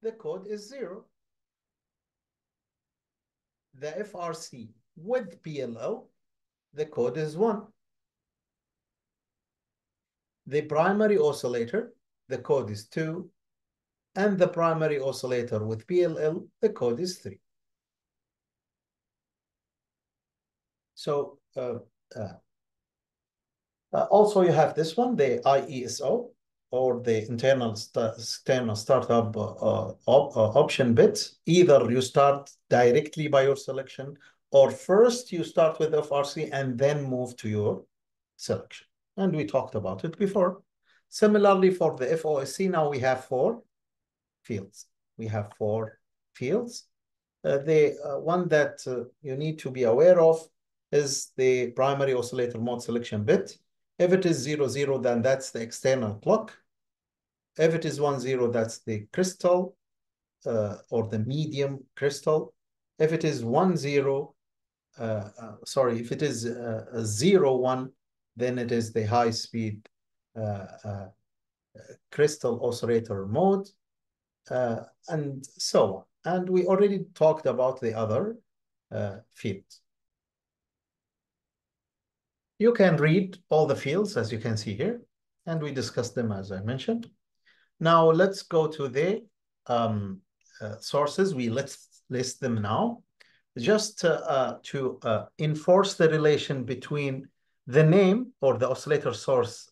the code is 0. The FRC with PLL, the code is 1. The primary oscillator, the code is 2. And the primary oscillator with PLL, the code is 3. So also you have this one, the IESO, or the internal startup option bits. Either you start directly by your selection, or first you start with FRC and then move to your selection. And we talked about it before. Similarly, for the FOSC, now we have 4 fields. We have 4 fields. The one that you need to be aware of is the primary oscillator mode selection bit. If it is 0, 0, then that's the external clock. If it is 1, 0, that's the crystal or the medium crystal. If it is 1, 0, if it is 0, 1, then it is the high speed crystal oscillator mode, and so on. And we already talked about the other fields. You can read all the fields, as you can see here, and we discussed them, as I mentioned. Now let's go to the sources. Let's list them now, just to enforce the relation between the name or the oscillator source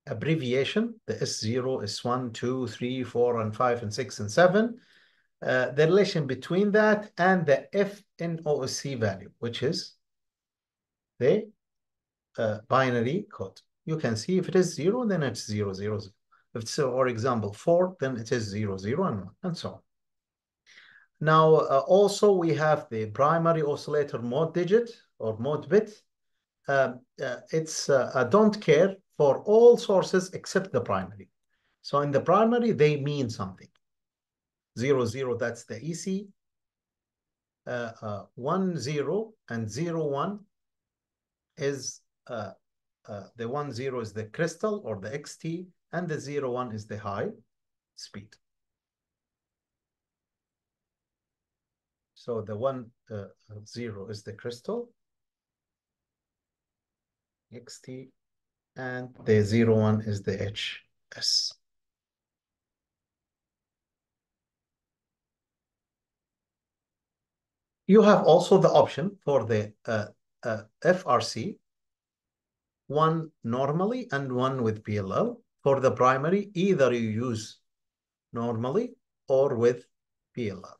abbreviation. The S0 is 1, 2, 3, 4, and 5, and 6, and 7. The relation between that and the FNOSC value, which is the binary code. You can see if it is 0, then it's 0, 0, 0. If it's, for example, 4, then it is 0, 0, and 1, and so on. Now, also we have the primary oscillator mode digit or mode bit. It's don't care for all sources except the primary. So in the primary, they mean something. 0, 0, that's the EC. 1, 0, and 0, 1 is the 1, 0 is the crystal or the XT, and the 0, 1 is the high speed. So the 1, 0 is the crystal, XT, and the 0, 1 is the HS. You have also the option for the FRC, one normally and one with PLL. For the primary, either you use normally or with PLL.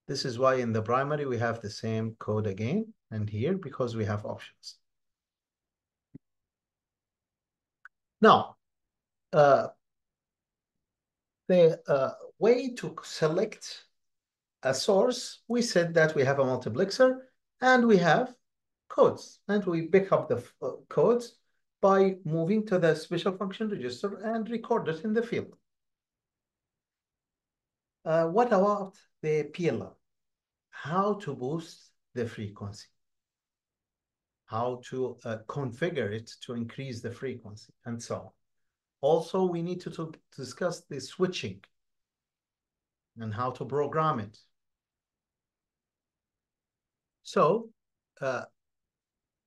This is why in the primary we have the same code again, and here because we have options. Now, the way to select a source, we said that we have a multiplexer and we have codes, and we pick up the codes by moving to the special function register and record it in the field. What about the PLL? How to boost the frequency? How to configure it to increase the frequency, and so on. Also, we need to discuss the switching and how to program it. So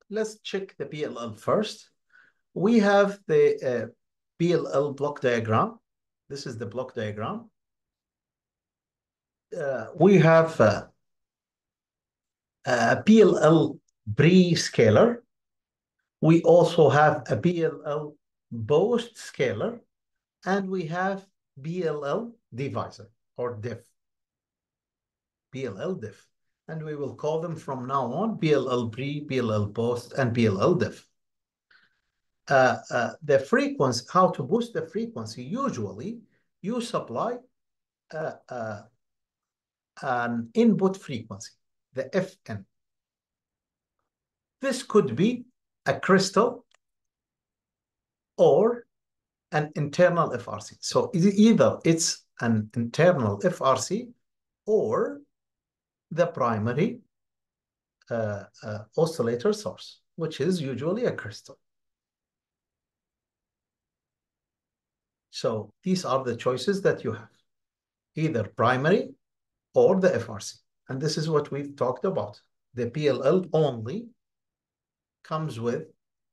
let's check the PLL first. We have the PLL block diagram. This is the block diagram. We have a PLL pre-scaler. We also have a PLL post-scaler, and we have PLL divisor or diff. PLL diff. And we will call them from now on PLL pre, PLL post, and PLL diff. The frequency, how to boost the frequency, usually you supply an input frequency, the Fn. This could be a crystal or an internal FRC. So either it's an internal FRC or the primary oscillator source, which is usually a crystal. So these are the choices that you have, either primary or the FRC. And this is what we've talked about. The PLL only comes with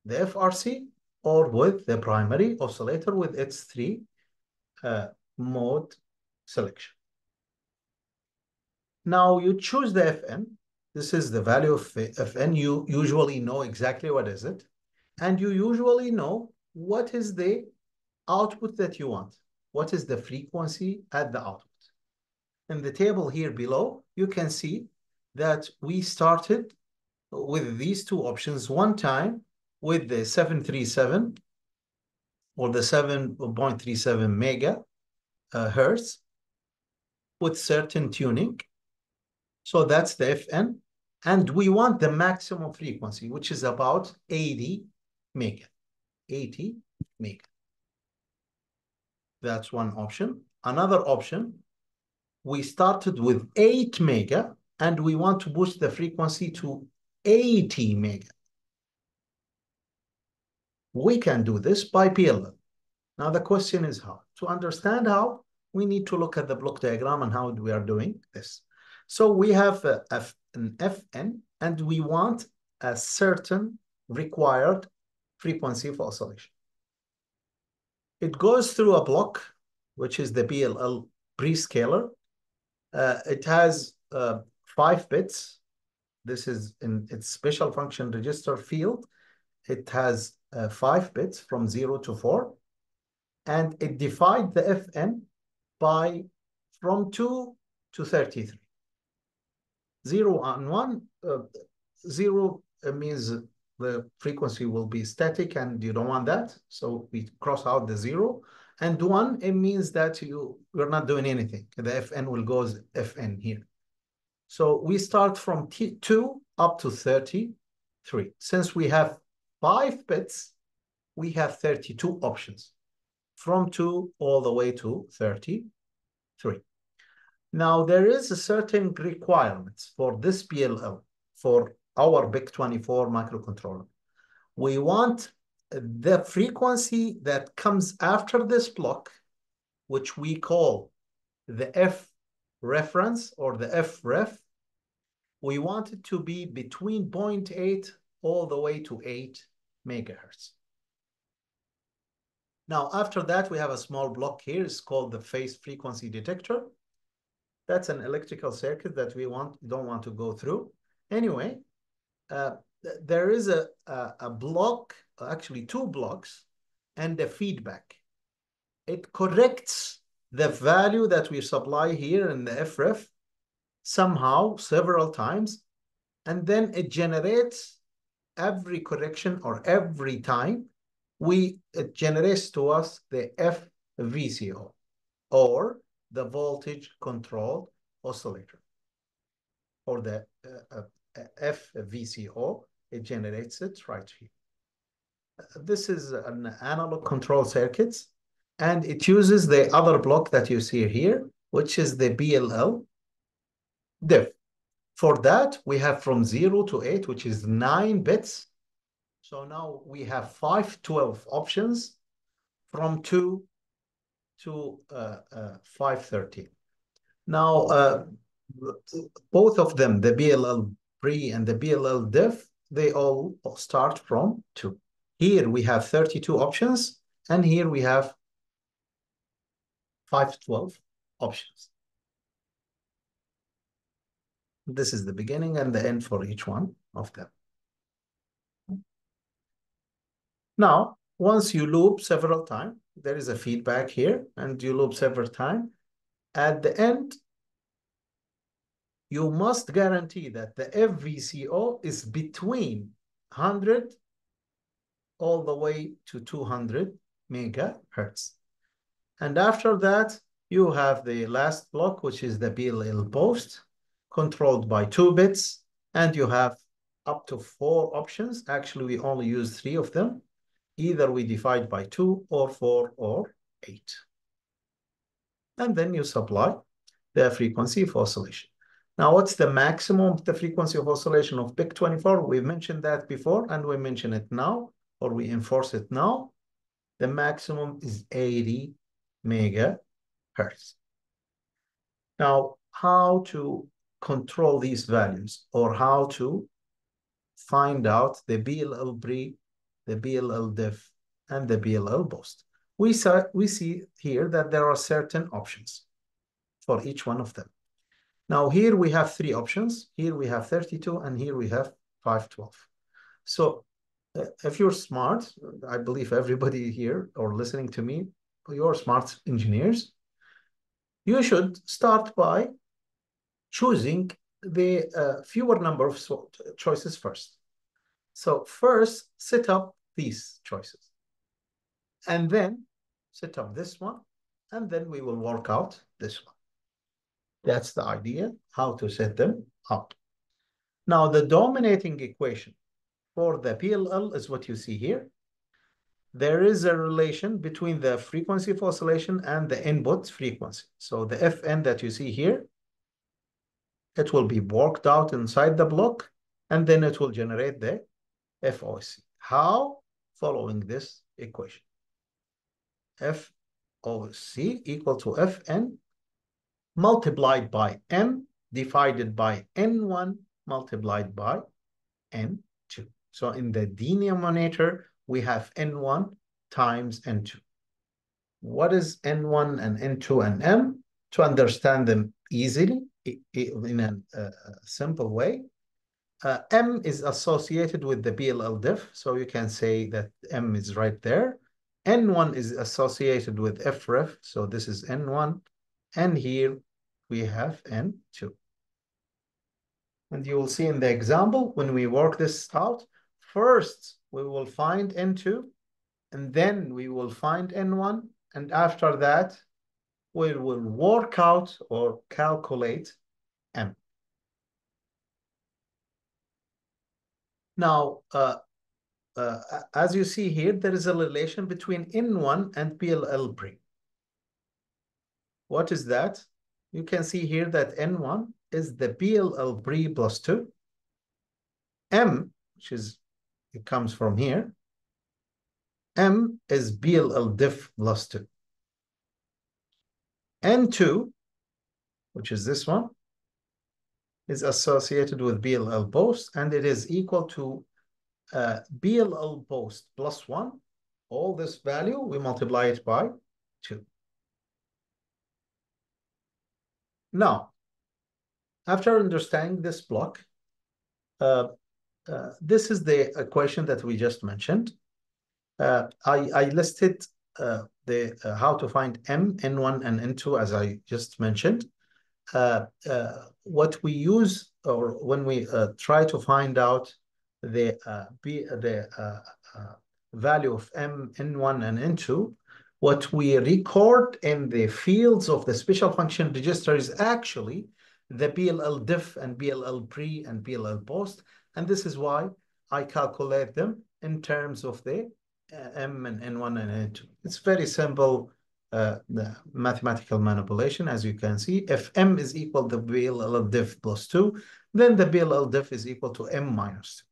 the FRC or with the primary oscillator with its 3 mode selection. Now you choose the Fn. This is the value of Fn. You usually know exactly what is it. And you usually know what is the output that you want. What is the frequency at the output? In the table here below, you can see that we started with these two options one time with the 737 or the 7.37 mega hertz with certain tuning. So that's the Fn. And we want the maximum frequency, which is about 80 mega. 80 mega. That's one option. Another option, we started with 8 mega and we want to boost the frequency to 80 mega. We can do this by PLL. Now the question is how. To understand how, we need to look at the block diagram and how we are doing this. So we have an Fn and we want a certain required frequency of oscillation. It goes through a block, which is the PLL prescaler. It has 5 bits. This is in its special function register field. it has 5 bits from 0 to 4, and it divides the Fn by from 2 to 33. 0 and 1, 0 means the frequency will be static and you don't want that. So we cross out the 0. And 1, it means that you're not doing anything. The Fn will go as Fn here. So we start from 2 up to 33. Since we have 5 bits, we have 32 options from 2 all the way to 33. Now, there is a certain requirements for this PLL, for our BIC24 microcontroller. We want the frequency that comes after this block, which we call the F reference or the F ref. We want it to be between 0.8 all the way to 8 megahertz. Now, after that, we have a small block here. It's called the phase frequency detector. That's an electrical circuit that we don't want to go through. Anyway, there is a block, actually 2 blocks, and a feedback. It corrects the value that we supply here in the FREF somehow, several times, and then it generates every correction or every time it generates to us the FVCO, or the voltage controlled oscillator, or the FVCO. It generates it right here. This is an analog control circuits, and it uses the other block that you see here, which is the BLL diff. For that, we have from 0 to 8, which is 9 bits. So now we have 512 options from 2 to 513. Now, both of them, the BLL pre and the BLL diff, they all start from 2. Here we have 32 options, and here we have 512 options. This is the beginning and the end for each one of them. Now, once you loop several times, there is a feedback here, and you loop several times. At the end, you must guarantee that the FVCO is between 100 all the way to 200 megahertz. And after that, you have the last block, which is the BLL post, controlled by 2 bits, and you have up to 4 options. Actually, we only use 3 of them. Either we divide by 2 or 4 or 8. And then you supply the frequency of oscillation. Now, what's the maximum of the frequency of oscillation of BIC24? We mentioned that before, and we mention it now, or we enforce it now. The maximum is 80 megahertz. Now, how to control these values, or how to find out the BLL pre, the BLL diff, and the BLL post? We see here that there are certain options for each one of them. Now, here we have 3 options. Here we have 32, and here we have 512. So if you're smart, I believe everybody here or listening to me, you're smart engineers, you should start by choosing the fewer number of choices first. So first, set up these choices. And then set up this one, and then we will work out this one. That's the idea, how to set them up. Now, the dominating equation for the PLL is what you see here. There is a relation between the frequency of oscillation and the input frequency. So the Fn that you see here, it will be worked out inside the block, and then it will generate the FOC. How? Following this equation. FOC equal to Fn multiplied by M divided by N1 multiplied by N2. So in the denominator, we have N1 times N2. What is N1 and N2 and M? To understand them easily, in a simple way, M is associated with the BLL diff, so you can say that M is right there. N1 is associated with FREF, so this is N1. And here we have N2. And you will see in the example, when we work this out, first we will find N2, and then we will find N1. And after that, we will work out or calculate M. Now, as you see here, there is a relation between N1 and BLL pre. What is that? You can see here that N1 is the BLL pre plus 2. M, which is, it comes from here. M is BLL diff plus 2. N2, which is this one, is associated with BLL post, and it is equal to BLL post plus 1. All this value, we multiply it by 2. Now, after understanding this block, this is the equation that we just mentioned. I listed how to find M, N1, and N2, as I just mentioned. What we use, or when we try to find out the value of M, N1, and N2, what we record in the fields of the special function register is actually the BLL diff and BLL pre and BLL post. And this is why I calculate them in terms of the M and N1 and N2. It's very simple the mathematical manipulation. As you can see, if M is equal to BLL diff plus 2, then the BLL diff is equal to M minus 2.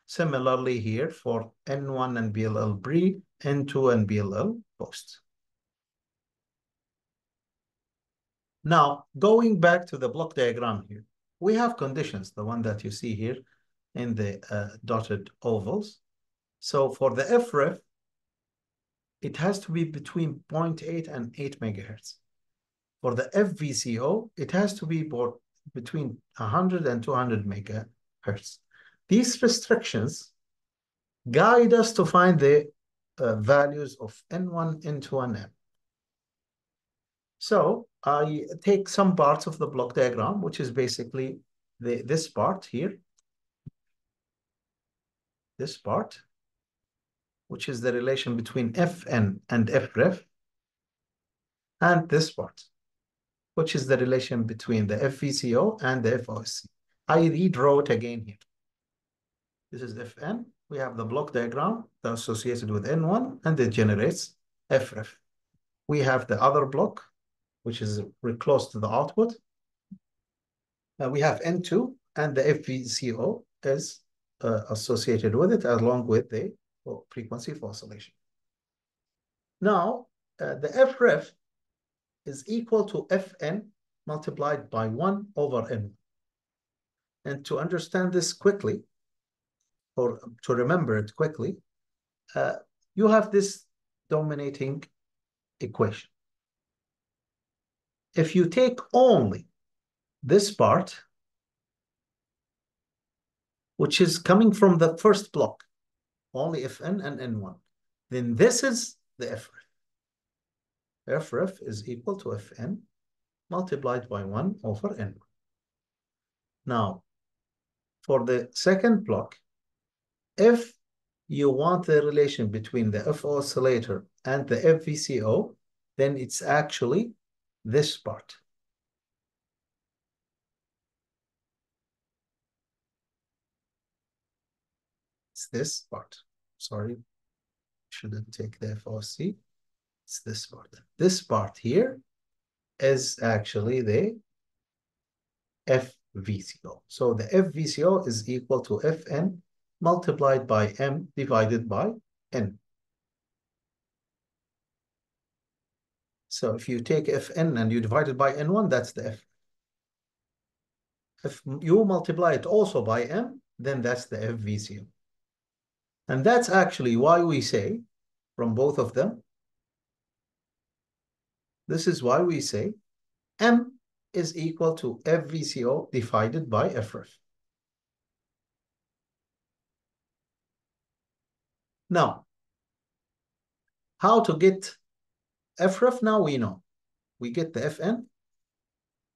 Similarly here for N1 and BLL pre, N2 and BLL post. Now, going back to the block diagram here, we have conditions, the one that you see here in the dotted ovals. So for the FREF, it has to be between 0.8 and 8 megahertz. For the FVCO, it has to be between 100 and 200 megahertz. These restrictions guide us to find the values of N1, N2, and M. So I take some parts of the block diagram, which is basically this part here, this part, which is the relation between Fn and Fref, and this part, which is the relation between the FVCO and the FOSC. I redraw it again here. This is Fn. We have the block diagram that's associated with N1, and it generates Fref. We have the other block, which is close to the output. We have N2, and the FVCO is associated with it, along with the frequency of oscillation. Now, the Fref is equal to Fn multiplied by 1 over N. And to understand this quickly, or to remember it quickly, you have this dominating equation. If you take only this part, which is coming from the first block, only Fn and N1, then this is the Fref. Fref is equal to Fn multiplied by 1 over N1. Now, for the second block, if you want the relation between the F oscillator and the FVCO, then it's actually this part. It's this part. Sorry, shouldn't take the FOC. It's this part. This part here is actually the FVCO. So the FVCO is equal to Fn multiplied by M divided by N. So if you take Fn and you divide it by N1, that's the F. If you multiply it also by M, then that's the FVCO. And that's actually why we say, from both of them, this is why we say M is equal to FVCO divided by FREF. Now, how to get FREF? Now we know. We get the Fn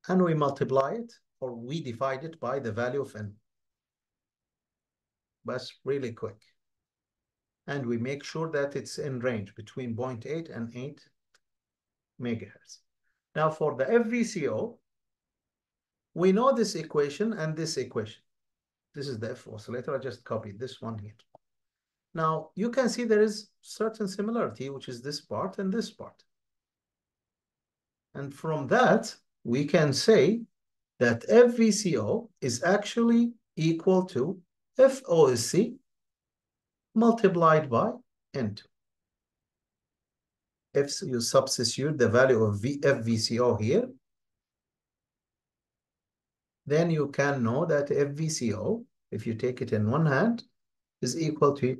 and we multiply it, or we divide it by the value of n. That's really quick. And we make sure that it's in range between 0.8 and 8 megahertz. Now for the FVCO, we know this equation and this equation. This is the F oscillator. I just copied this one here. Now you can see there is certain similarity, which is this part and this part. And from that, we can say that FVCO is actually equal to FOSC multiplied by N2. If you substitute the value of FVCO here, then you can know that FVCO, if you take it in one hand, is equal to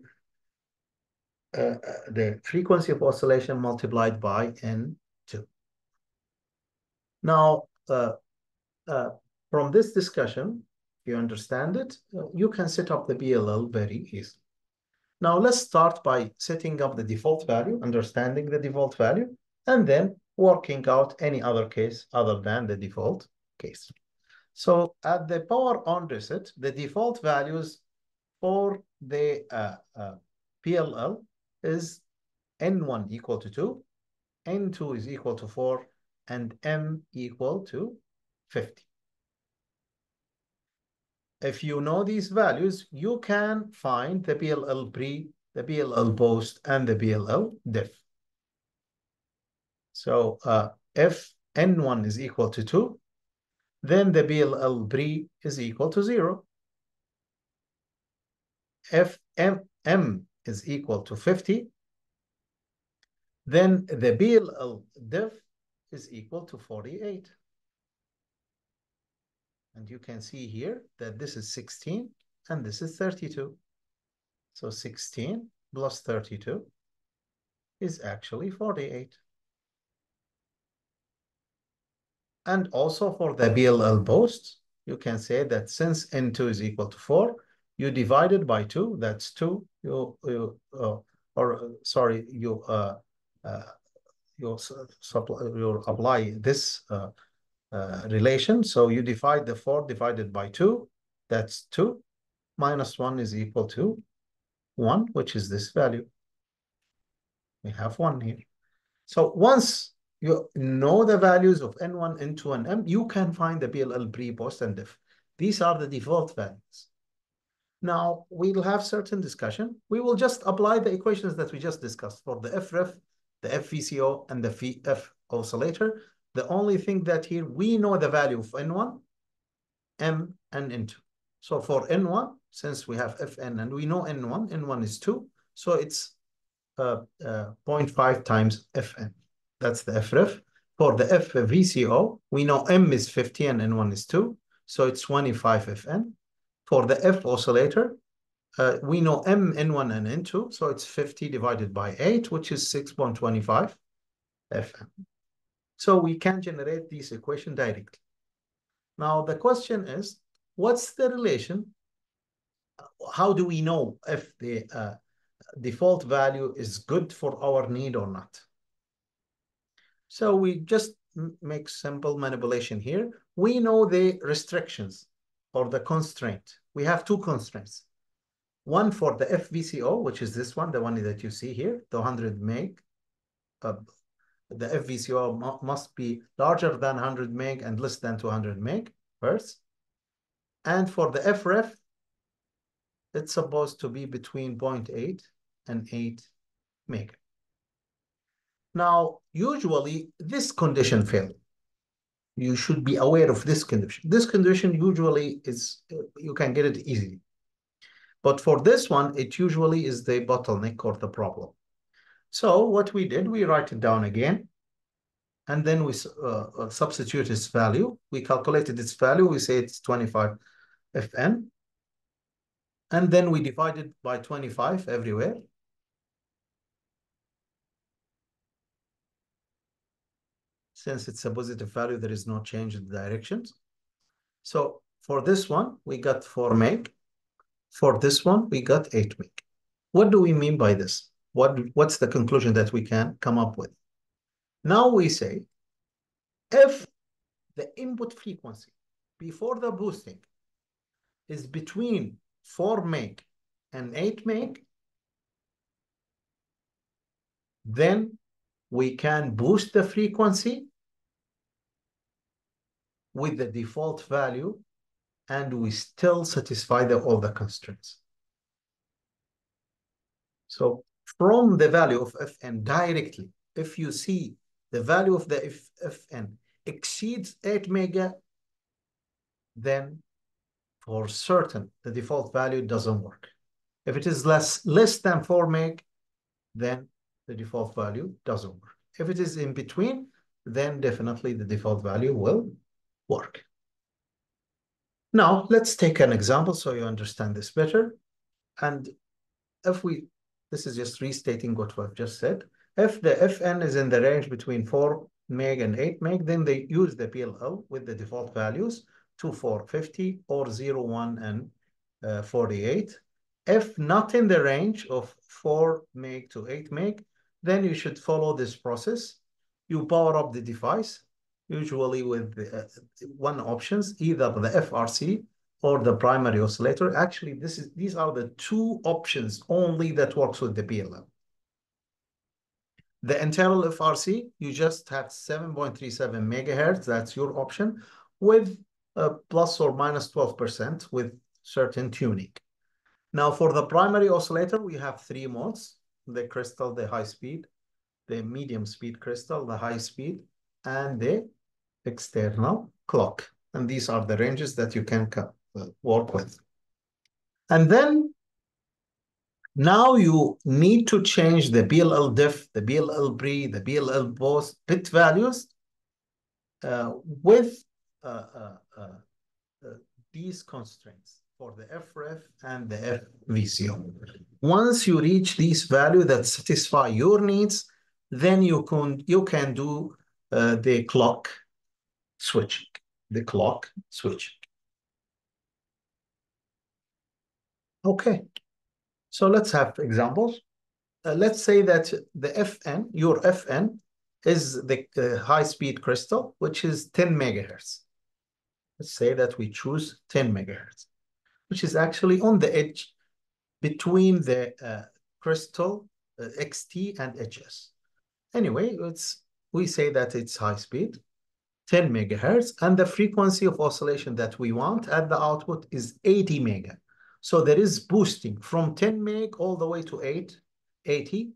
the frequency of oscillation multiplied by N2. Now, from this discussion, if you understand it, you can set up the BLL very easily. Now, let's start by setting up the default value, understanding the default value, and then working out any other case other than the default case. So at the power on reset, the default values for the PLL is N1 equal to 2, N2 is equal to 4, and M equal to 50. If you know these values, you can find the PLL pre, the PLL post, and the PLL diff. So if N1 is equal to 2, then the PLL pre is equal to 0. If M is equal to 50, then the PLL diff is equal to 48. And you can see here that this is 16 and this is 32. So 16 plus 32 is actually 48. And also for the BLL post, you can say that since N2 is equal to 4, you divide it by 2, that's 2. You apply this relation. So you divide the 4 divided by 2, that's 2, minus 1 is equal to 1, which is this value. We have 1 here. So once you know the values of N1, N2, and M, you can find the PLL pre, post, and diff. These are the default values. Now, we'll have certain discussion. We will just apply the equations that we just discussed for the FREF, the FVCO, and the F oscillator. The only thing that here, we know the value of N1, M, and N2. So for N1, since we have Fn and we know N1, N1 is 2, so it's 0.5 times Fn. That's the FREF. For the FVCO, we know M is 50 and N1 is 2, so it's 25 Fn. For the F oscillator, we know M, N1, and N2, so it's 50 divided by 8, which is 6.25 Fn. So we can generate this equation directly. Now, the question is, what's the relation? How do we know if the default value is good for our need or not? So we just make simple manipulation here. We know the restrictions or the constraint. We have two constraints. One for the FVCO, which is this one, the one that you see here, the 100 meg. The FVCO must be larger than 100 meg and less than 200 meg first. And for the FREF, it's supposed to be between 0.8 and 8 meg. Now, usually this condition fails. You should be aware of this condition. This condition usually is, you can get it easily. But for this one, it usually is the bottleneck or the problem. So what we did, we write it down again. And then we substitute its value. We calculated its value. We say it's 25 Fn. And then we divide it by 25 everywhere. Since it's a positive value, there is no change in the directions. So for this one, we got 4 meg. For this one, we got 8 meg. what do we mean by this? What's the conclusion that we can come up with? Now we say, if the input frequency before the boosting is between 4 meg and 8 meg, then we can boost the frequency with the default value, and we still satisfy all the constraints. So from the value of Fn directly, if you see the value of the Fn exceeds 8 mega, then for certain the default value doesn't work. If it is less than 4 meg, then the default value doesn't work. If it is in between, then definitely the default value will work. Now, let's take an example so you understand this better. And if this is just restating what we've just said. If the Fn is in the range between 4 meg and 8 meg, then they use the PLL with the default values 2450 or 01 and 48. If not in the range of 4 meg to 8 meg, then you should follow this process. You power up the device, usually with one options, either the FRC or the primary oscillator. Actually, these are the two options only that works with the PLL. The internal FRC, you just have 7.37 megahertz. That's your option with plus or minus 12% with certain tuning. Now for the primary oscillator, we have 3 modes: the crystal, the high speed, the medium speed crystal, the high speed, and the external clock. And these are the ranges that you can work with. And then now you need to change the BLL diff, the BLL pre, the BLL post bit values with these constraints for the FREF and the FVCO. Once you reach these values that satisfy your needs, then you can do the clock switching. Okay, so let's have examples. Let's say that the Fn, your Fn, is the high-speed crystal, which is 10 megahertz. Let's say that we choose 10 megahertz, which is actually on the edge between the crystal XT and HS. Anyway, we say that it's high speed, 10 megahertz, and the frequency of oscillation that we want at the output is 80 mega. So there is boosting from 10 meg all the way to 80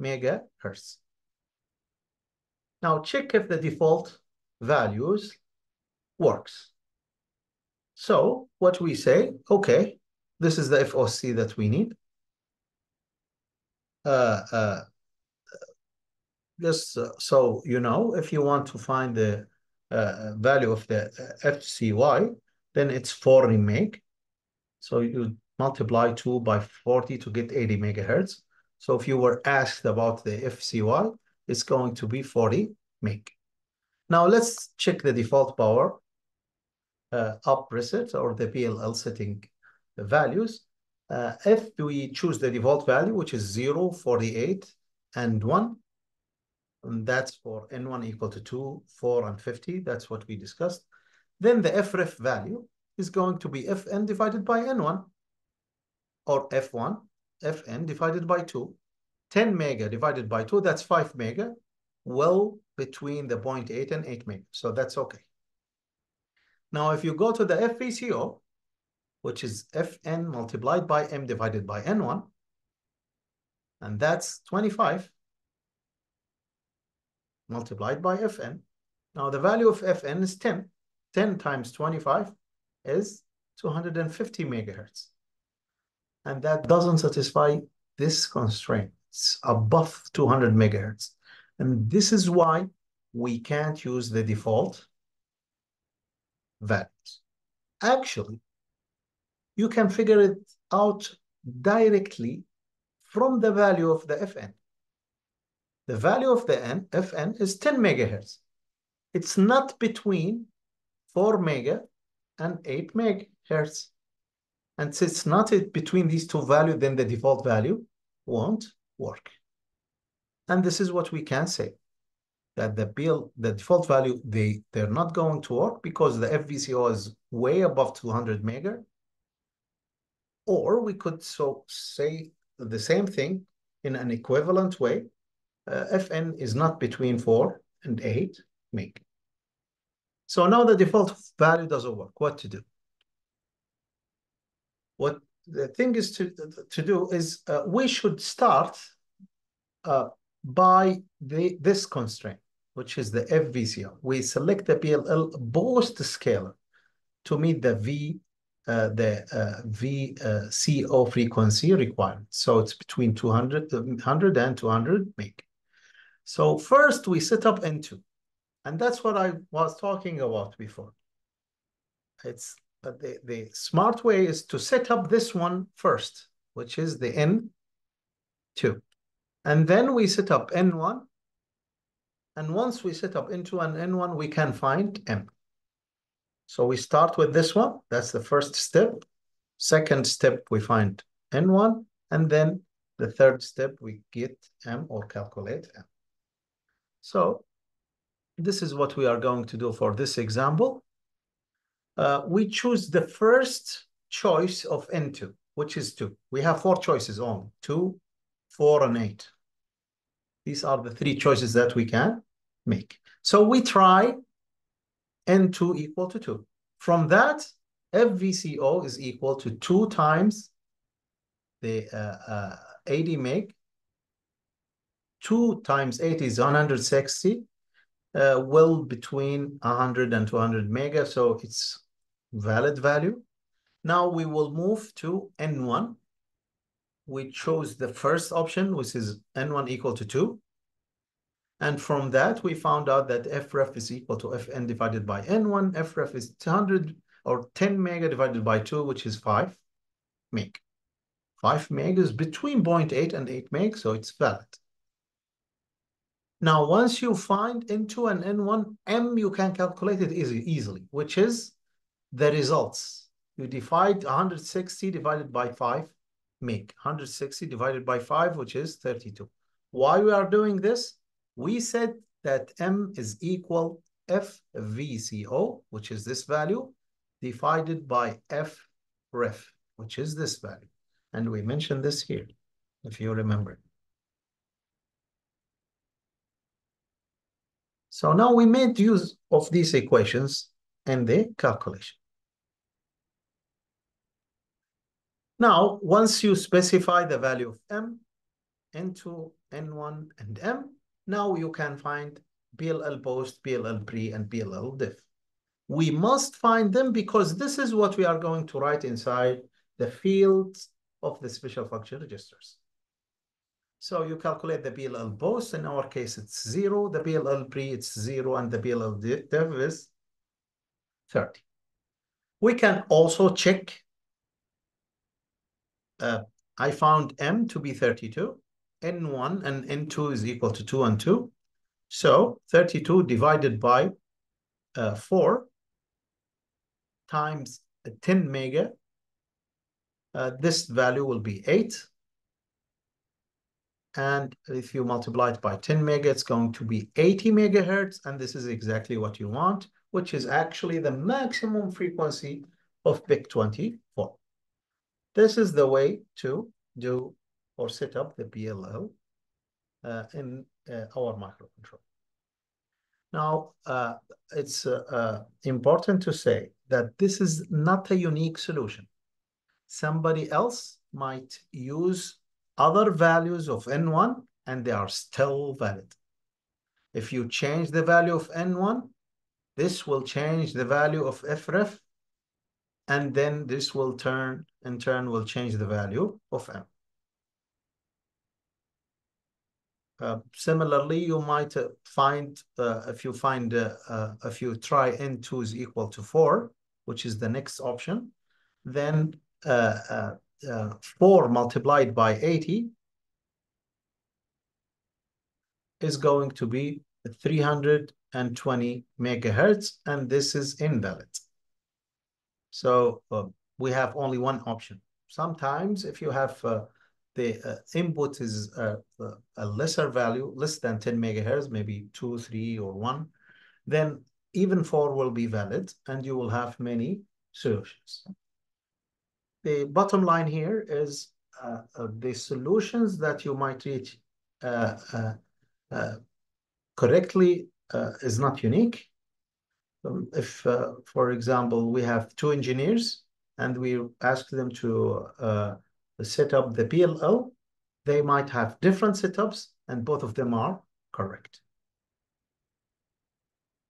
megahertz. Now check if the default values works. So what we say, okay, this is the FOC that we need. Just so you know, if you want to find the value of the FCY, then it's 40 meg. So you multiply 2 by 40 to get 80 megahertz. So if you were asked about the FCY, it's going to be 40 meg. Now let's check the default power up preset or the PLL setting values. If we choose the default value, which is 0, 48, and 1, and that's for N1 equal to 2, 4, and 50. That's what we discussed. Then the FREF value is going to be Fn divided by N1, or F1, Fn divided by 2. 10 mega divided by 2, that's 5 mega, well between the 0.8 and 8 mega. So that's okay. Now, if you go to the FVCO, which is Fn multiplied by M divided by N1, and that's 25 multiplied by Fn. Now, the value of Fn is 10. 10 times 25 is 250 megahertz. And that doesn't satisfy this constraint. It's above 200 megahertz. And this is why we can't use the default values. Actually, you can figure it out directly from the value of the Fn. The value of the Fn is 10 megahertz. It's not between 4 mega and 8 megahertz. And since it's not between these two values, then the default value won't work. And this is what we can say, that the default value, they're not going to work because the FVCO is way above 200 mega. Or we could say the same thing in an equivalent way. Fn is not between 4 and 8 meg. So now the default value doesn't work. What to do? What the thing is to do is we should start by this constraint, which is the FVCO. We select the PLL boost scalar to meet the VCO frequency requirement. So it's between 100 and 200 meg. So first we set up N2, and that's what I was talking about before. It's the smart way is to set up this one first, which is the N2. And then we set up N1. And once we set up N2 and N1, we can find M. So we start with this one. That's the first step. Second step, we find N1. And then the third step, we get M or calculate M. So this is what we are going to do for this example. We choose the first choice of N2, which is 2. We have 4 choices only, 2, 4, and 8. These are the 3 choices that we can make. So we try N2 equal to 2. From that, FVCO is equal to 2 times the 80 meg. 2 times 8 is 160. Well, between 100 and 200 mega, so it's valid value. Now we will move to N1. We chose the first option, which is N1 equal to 2. And from that, we found out that FREF is equal to Fn divided by N1. FREF is 200 or 10 mega divided by 2, which is 5 meg. 5 meg is between 0.8 and 8 meg, so it's valid. Now, once you find N2 and N1, M, you can calculate it easily, which is the results. You divide 160 divided by 5 meg. 160 divided by 5, which is 32. Why we are doing this? We said that M is equal FVCO, which is this value, divided by FREF, which is this value. And we mentioned this here, if you remember. So now we made use of these equations in the calculation. Now, once you specify the value of M into N1 and M, now you can find PLL post, PLL pre, and PLL diff. We must find them because this is what we are going to write inside the fields of the special function registers. So you calculate the PLL post. In our case, it's 0. The PLL pre, it's 0. And the PLL diff is 30. We can also check. I found M to be 32. N1 and N2 is equal to 2 and 2. So 32 divided by 4 times 10 mega. This value will be 8. And if you multiply it by 10 mega, it's going to be 80 megahertz. And this is exactly what you want, which is actually the maximum frequency of PIC 24. This is the way to do or set up the PLL in our microcontroller. Now, it's important to say that this is not a unique solution. Somebody else might use other values of N1 and they are still valid. If you change the value of N1, this will change the value of FREF, and then this will in turn will change the value of M. Similarly, you might find, if you try N2 is equal to 4, which is the next option, then 4 multiplied by 80 is going to be 320 megahertz, and this is invalid. So we have only one option. Sometimes if you have the input is a lesser value, less than 10 megahertz, maybe 2, 3, or 1, then even 4 will be valid, and you will have many solutions. The bottom line here is the solutions that you might reach correctly is not unique. If, for example, we have two engineers and we ask them to set up the PLL, they might have different setups and both of them are correct.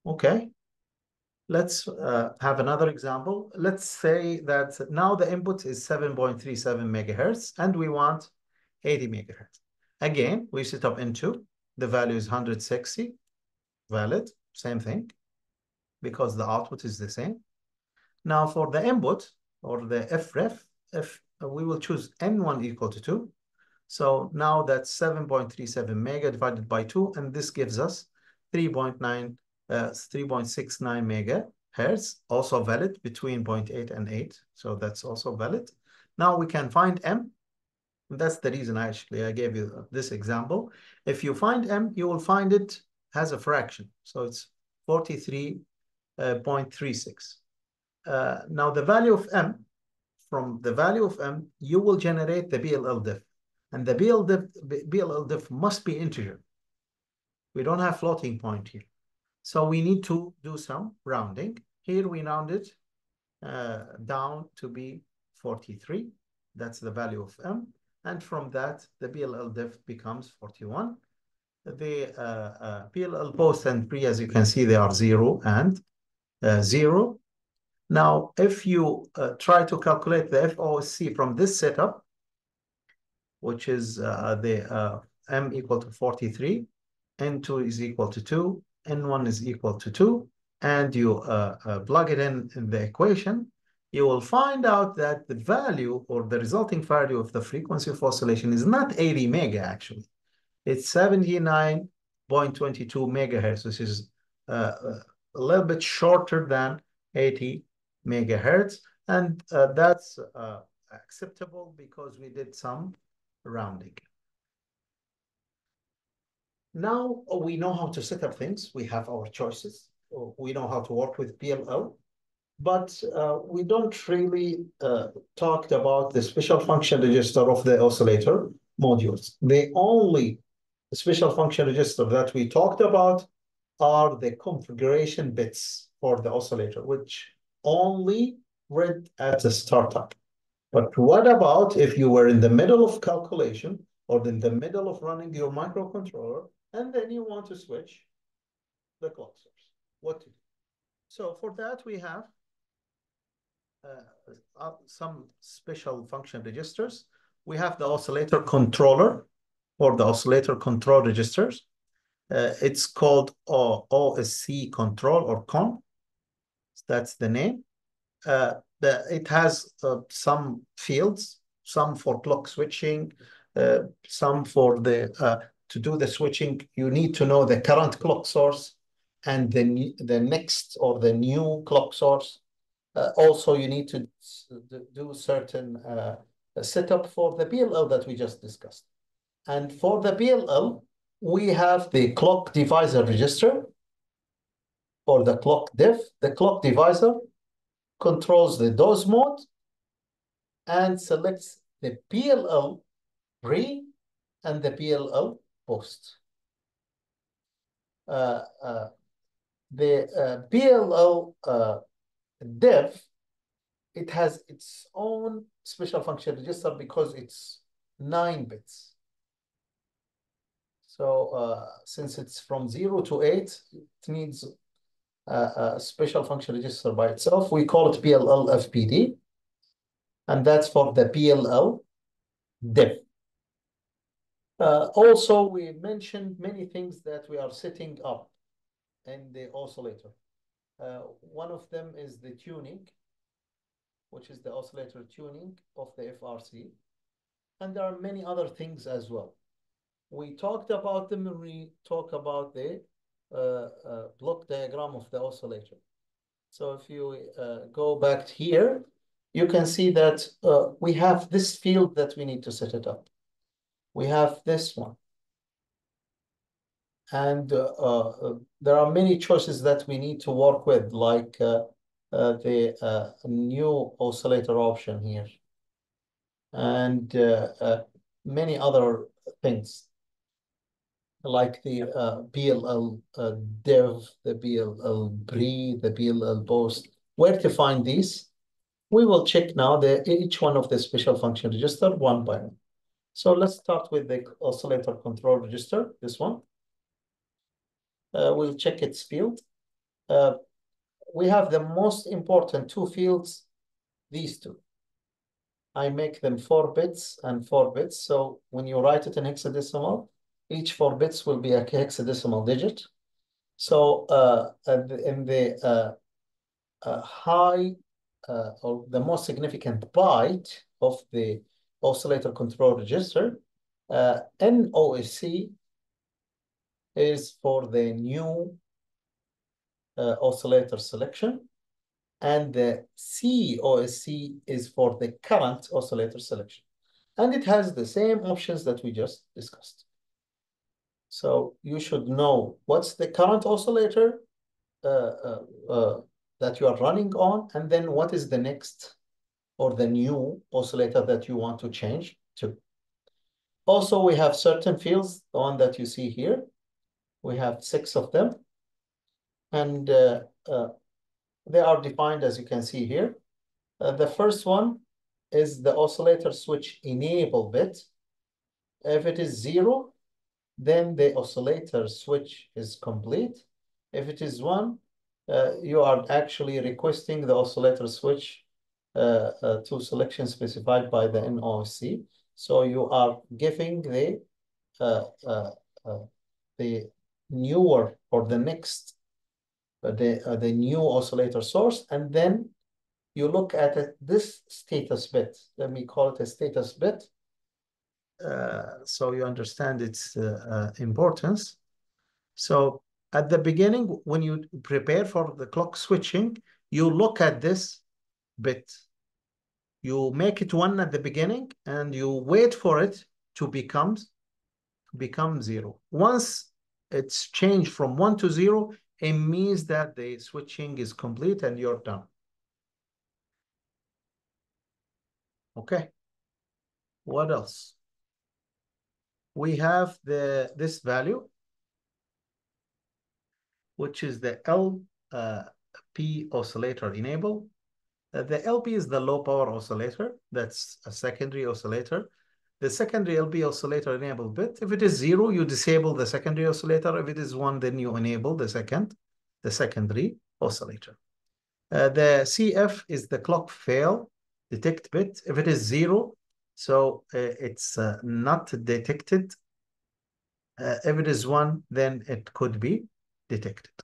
Okay, let's have another example. Let's say that now the input is 7.37 megahertz and we want 80 megahertz. Again, we set up N2. The value is 160, valid, same thing, because the output is the same. Now for the input or the FREF, if we will choose N1 equal to 2. So now that's 7.37 mega divided by 2, and this gives us 3.69 megahertz, also valid between 0.8 and 8. So that's also valid. Now we can find M. That's the reason actually I gave you this example. If you find M, you will find it has a fraction. So it's 43.36. Now the value of M, from the value of M, you will generate the BLL diff. And the BLL diff must be integer. We don't have floating point here. So we need to do some rounding. Here we round it down to be 43. That's the value of M. And from that, the BLL diff becomes 41. The BLL post and pre, as you can see, they are 0 and 0. Now, if you try to calculate the FOSC from this setup, which is the M equal to 43, N2 is equal to 2, N1 is equal to 2, and you plug it in the equation, you will find out that the value or the resulting value of the frequency of oscillation is not 80 mega, actually. It's 79.22 megahertz, which is a little bit shorter than 80 megahertz. And that's acceptable because we did some rounding. Now we know how to set up things. We have our choices. We know how to work with PLL, but we don't really talked about the special function register of the oscillator modules. The only special function register that we talked about are the configuration bits for the oscillator, which only read at the startup. But what about if you were in the middle of calculation or in the middle of running your microcontroller and then you want to switch the clock source? What to do? So for that, we have some special function registers. We have the oscillator controller or the oscillator control registers. It's called OSC control or CON. That's the name. It has some fields, some for clock switching, some for the to do the switching. You need to know the current clock source and the next or the new clock source. Also, you need to do certain setup for the PLL that we just discussed. And for the PLL, we have the clock divisor register or the clock diff. The clock divisor controls the dose mode and selects the PLL pre and the PLL post. The PLL diff, it has its own special function register because it's 9 bits. So since it's from 0 to 8, it needs a special function register by itself. We call it PLL FPD, and that's for the PLL diff. Also, we mentioned many things that we are setting up in the oscillator. One of them is the tuning, which is the oscillator tuning of the FRC. And there are many other things as well. We talked about them when we talk about the block diagram of the oscillator. So if you go back here, you can see that we have this field that we need to set it up. We have this one. And there are many choices that we need to work with, like the new oscillator option here, and many other things, like the BLL div, the BLL pre, the BLL post. Where to find these? We will check now each one of the special function register one by one. So let's start with the oscillator control register, this one. We'll check its field. We have the most important two fields, these two. I make them 4 bits and 4 bits. So when you write it in hexadecimal, each 4 bits will be a hexadecimal digit. So in the high or the most significant byte of the oscillator control register, NOSC is for the new oscillator selection, and the COSC is for the current oscillator selection. And it has the same options that we just discussed. So you should know what's the current oscillator that you are running on, and then what is the next or the new oscillator that you want to change to. Also, we have certain fields, the one that you see here. We have 6 of them. And they are defined as you can see here. The first one is the oscillator switch enable bit. If it is 0, then the oscillator switch is complete. If it is 1, you are actually requesting the oscillator switch to selection specified by the NOSC. So you are giving the newer or the next the new oscillator source, and then you look at it, this status bit. Let me call it a status bit, so you understand its importance. So at the beginning, when you prepare for the clock switching, you look at this bit. You make it 1 at the beginning, and you wait for it to become 0. Once it's changed from 1 to 0, it means that the switching is complete and you're done. Okay. What else? We have this value, which is the LP oscillator enable. The LP is the low power oscillator. That's a secondary oscillator. The secondary LP oscillator enable bit. If it is 0, you disable the secondary oscillator. If it is 1, then you enable the secondary oscillator. The CF is the clock fail detect bit. If it is 0, so it's not detected. If it is 1, then it could be detected.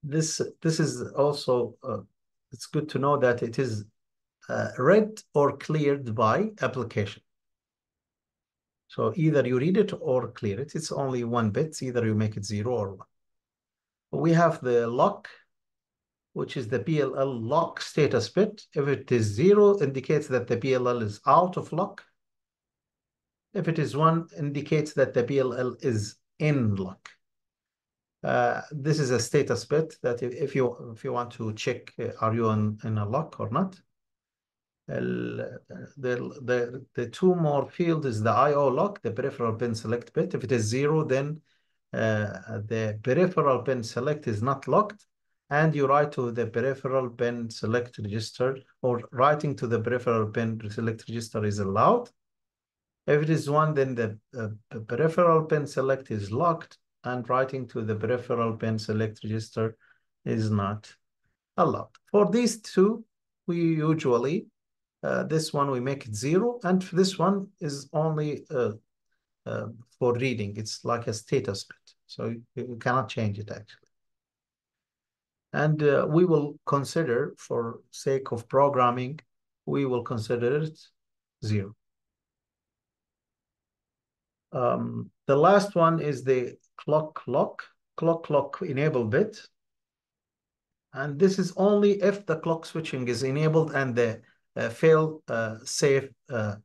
This is also, it's good to know that it is read or cleared by application. So either you read it or clear it. It's only 1 bit. Either you make it 0 or 1. We have the lock, which is the PLL lock status bit. If it is 0, indicates that the PLL is out of lock. If it is 1, indicates that the PLL is in lock. This is a status bit that if you want to check, are you in a lock or not? The 2 more field is the IO lock, the peripheral pin select bit. If it is 0, then the peripheral pin select is not locked, and you write to the peripheral pin select register, or writing to the peripheral pin select register is allowed. If it is 1, then the peripheral pin select is locked, and writing to the peripheral pin select register is not allowed. For these 2, we usually, this one we make it 0, and this one is only for reading. It's like a status bit, so you cannot change it actually. And we will consider, for sake of programming, we will consider it 0. The last one is the clock enable bit. And this is only if the clock switching is enabled and the fail safe uh,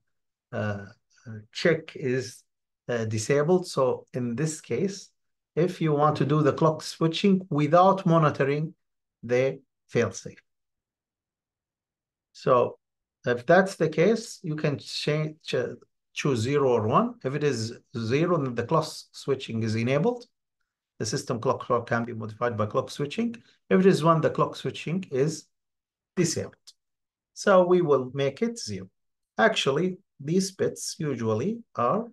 check is disabled. So in this case, if you want to do the clock switching without monitoring the fail safe. So if that's the case, you can choose 0 or 1. If it is 0, then the clock switching is enabled. The system clock can be modified by clock switching. If it is 1, the clock switching is disabled. So we will make it 0. Actually, these bits usually are,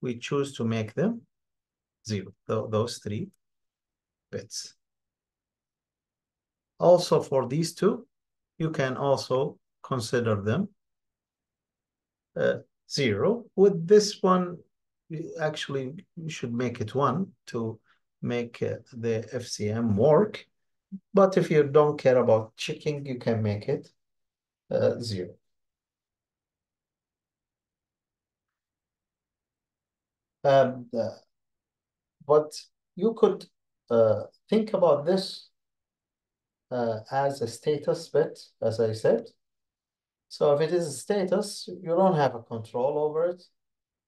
we choose to make them 0, those 3 bits. Also for these 2, you can also consider them 0. With this one, actually, you should make it 1 to make the FCM work. But if you don't care about checking, you can make it 0. But you could think about this as a status bit, as I said. So if it is a status, you don't have a control over it.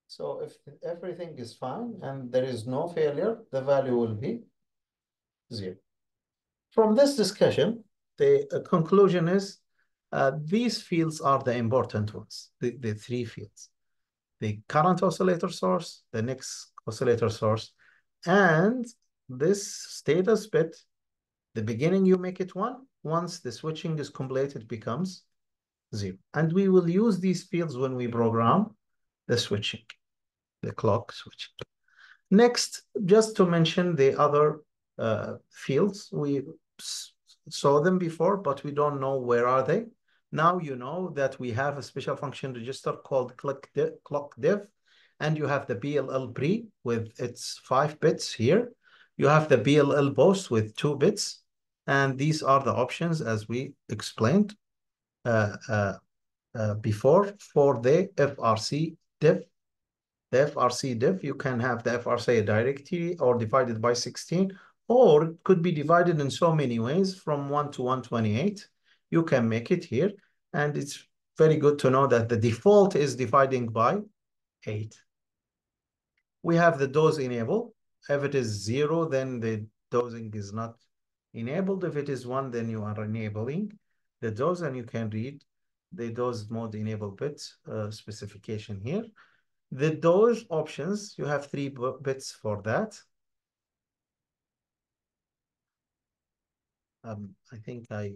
So if everything is fine and there is no failure, the value will be 0. From this discussion, the conclusion is these fields are the important ones, the 3 fields. The current oscillator source, the next oscillator source, and this status bit. The beginning, you make it 1. Once the switching is completed, it becomes 0. And we will use these fields when we program the switching, the clock switching. Next, just to mention the other fields, we saw them before, but we don't know where are they. Now you know that we have a special function register called clock div, and you have the BLL pre with its 5 bits here. You have the BLL post with 2 bits, and these are the options as we explained before for the FRC div. The FRC div, you can have the FRC directly or divided by 16, or it could be divided in so many ways from 1 to 128. You can make it here, and it's very good to know that the default is dividing by 8. We have the dose enable. If it is 0, then the dosing is not enabled. If it is 1, then you are enabling the dose, and you can read the dose mode enable bit specification here. The dose options, you have 3 bits for that. I think I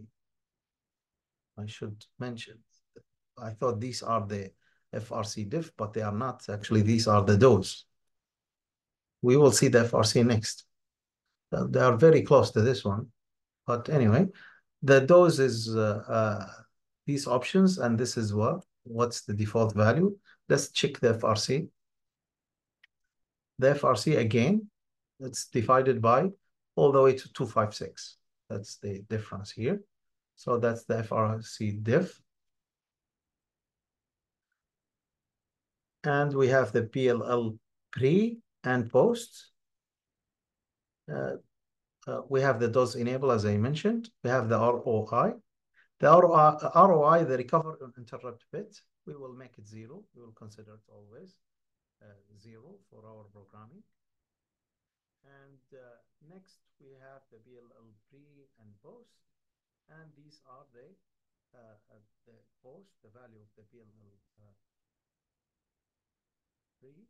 should mention, I thought these are the FRC diff, but they are not. Actually, these are the dose. We will see the FRC next. They are very close to this one. But anyway, the dose is these options, and this is what's the default value. Let's check the FRC. The FRC, again, it's divided by all the way to 256. That's the difference here. So that's the FRC diff. And we have the PLL pre and post. We have the DOS enable, as I mentioned. We have the ROI. The ROI, the recover interrupt bit, we will make it 0. We will consider it always 0 for our programming. And next, we have the BLL pre and post. And these are the post, the value of the BLL pre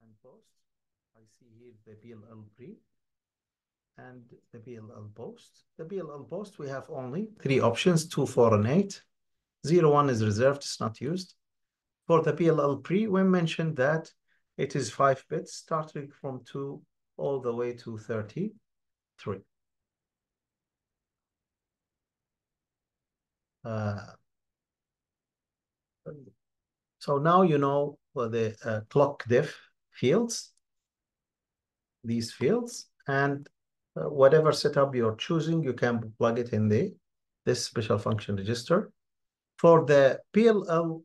and post. I see here the BLL pre and the BLL post. The BLL post, we have only 3 options, 2, 4, and 8. 0, 1 is reserved, it's not used. For the BLL pre, we mentioned that it is 5 bits, starting from 2 all the way to 33. So now you know the clock diff fields, these fields, and whatever setup you're choosing, you can plug it in this special function register. For the PLL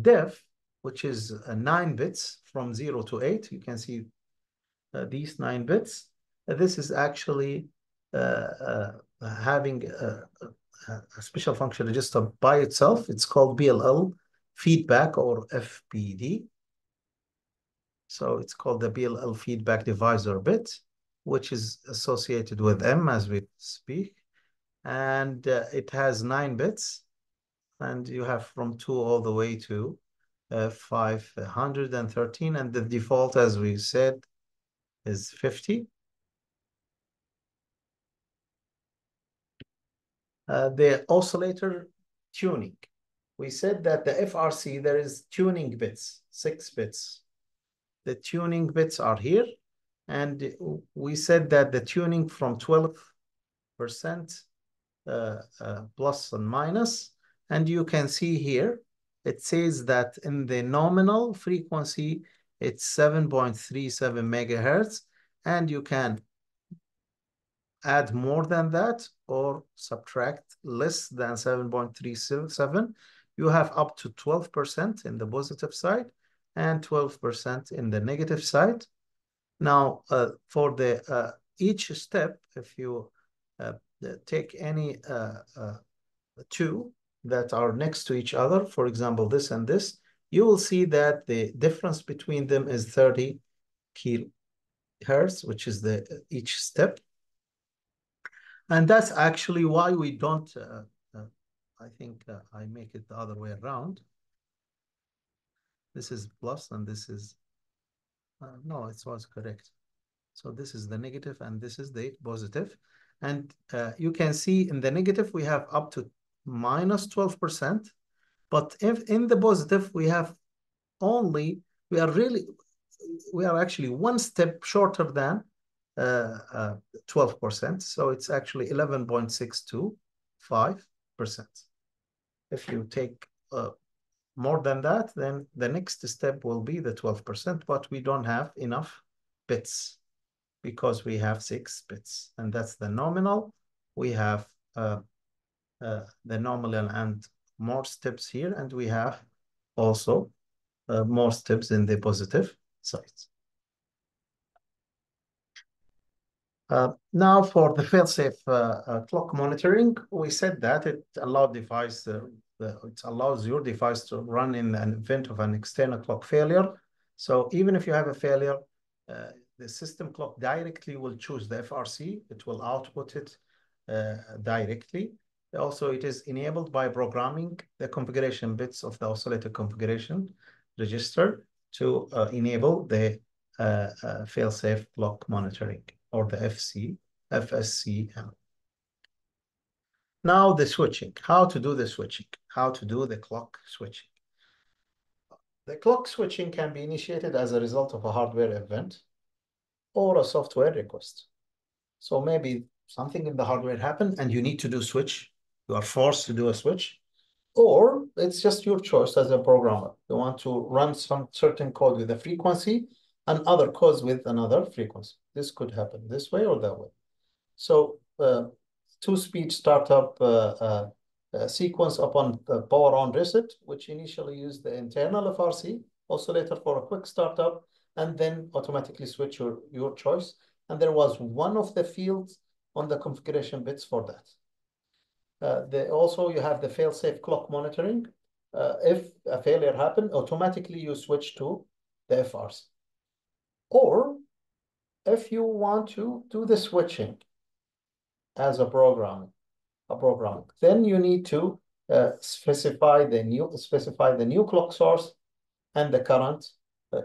diff, which is 9 bits from 0 to 8. You can see these 9 bits. This is actually having a special function register by itself. It's called BLL feedback or FPD. So it's called the BLL feedback divisor bit, which is associated with M as we speak. And it has 9 bits. And you have from 2 all the way to 513. And the default, as we said, is 50. The oscillator tuning. We said that the FRC, there is tuning bits, 6 bits. The tuning bits are here. And we said that the tuning from 12% plus and minus. And you can see here, it says that in the nominal frequency, it's 7.37 megahertz. And you can add more than that or subtract less than 7.37. You have up to 12% in the positive side and 12% in the negative side. Now, for the each step, if you take any two that are next to each other, for example, this and this, you will see that the difference between them is 30 kilohertz, which is the each step. And that's actually why we don't, I think I make it the other way around. This is plus and this is, no, it was correct. So this is the negative and this is the positive. And you can see in the negative, we have up to minus 12%. But if in the positive, we have only, we are actually one step shorter than 12%. So it's actually 11.625%. If you take more than that, then the next step will be the 12%, but we don't have enough bits because we have 6 bits, and that's the nominal. We have the nominal and more steps here, and we have also more steps in the positive side. Now for the fail-safe clock monitoring, we said that it allowed device, it allows your device to run in an event of an external clock failure. So even if you have a failure, the system clock directly will choose the FRC. It will output it directly. Also, it is enabled by programming the configuration bits of the oscillator configuration register to enable the fail-safe clock monitoring, or the FSCM. Now the switching, how to do the switching, how to do the clock switching. The clock switching can be initiated as a result of a hardware event or a software request. So maybe something in the hardware happened and you need to do switch. You are forced to do a switch, or it's just your choice as a programmer. You want to run some certain code with a frequency and other codes with another frequency. This could happen this way or that way. So two-speed startup sequence upon the power on reset, which initially used the internal FRC oscillator for a quick startup, and then automatically switch your choice. And there was one of the fields on the configuration bits for that. Also, you have the fail-safe clock monitoring. If a failure happened, automatically you switch to the FRC. Or if you want to do the switching as a programmer, then you need to specify the new clock source and the current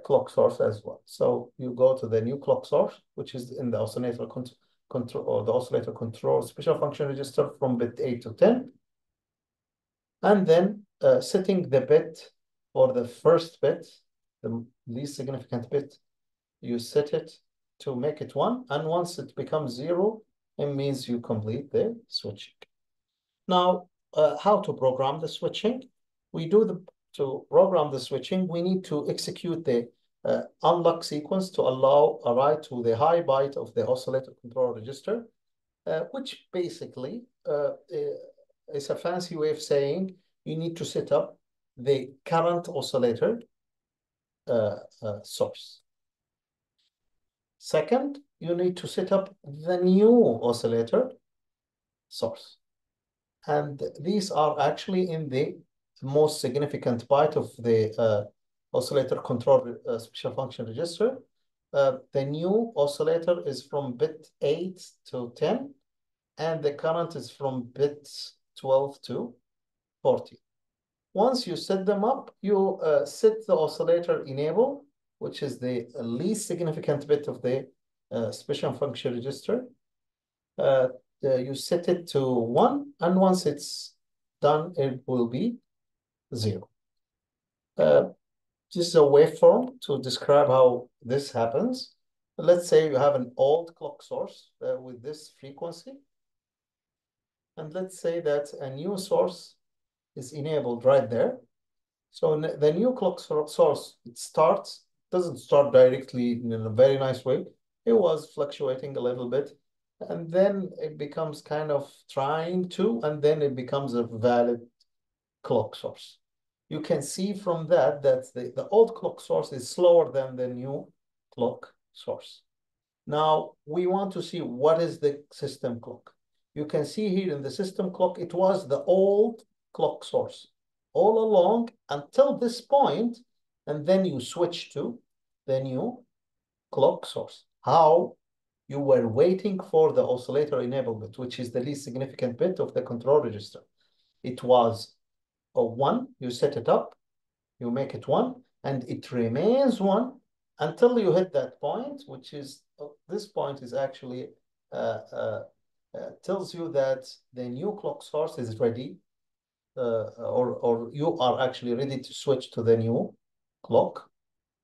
clock source as well. So you go to the new clock source, which is in the oscillator control, or the oscillator control special function register from bit 8 to 10. And then setting the bit for the first bit, the least significant bit, you set it to make it 1. And once it becomes 0, it means you complete the switching. Now, how to program the switching? To program the switching, we need to execute the unlock sequence to allow a write to the high byte of the oscillator control register, which basically is a fancy way of saying you need to set up the current oscillator source. Second, you need to set up the new oscillator source. And these are actually in the most significant byte of the oscillator control special function register. The new oscillator is from bit 8 to 10, and the current is from bit 12 to 40. Once you set them up, you set the oscillator enable, which is the least significant bit of the special function register. You set it to 1, and once it's done, it will be 0. This is a waveform to describe how this happens. Let's say you have an old clock source with this frequency. And let's say that a new source is enabled right there. So the new clock source, it doesn't start directly in a very nice way. It was fluctuating a little bit. And then it becomes kind of trying to, and then it becomes a valid clock source. You can see from that the old clock source is slower than the new clock source. Now, we want to see what is the system clock. You can see here in the system clock, it was the old clock source all along until this point, and then you switch to the new clock source. How? You were waiting for the oscillator enable bit, which is the least significant bit of the control register. It was a 1, you set it up, you make it 1, and it remains 1 until you hit that point, which is, this point is actually, tells you that the new clock source is ready, or you are actually ready to switch to the new clock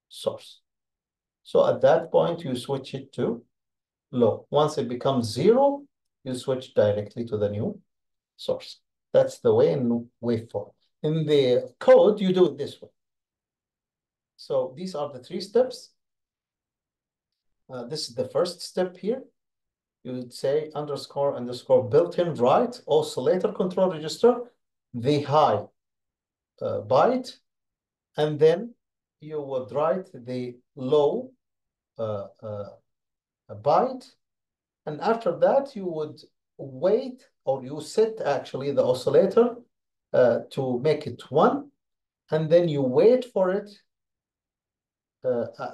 source. So at that point, you switch it to low. Once it becomes 0, you switch directly to the new source. That's the way in waveform. In the code, you do it this way. So these are the 3 steps. This is the first step here. You would say underscore built-in write oscillator control register, the high byte, and then you would write the low byte. And after that, you would wait, or you set actually the oscillator to make it 1, and then you wait for it.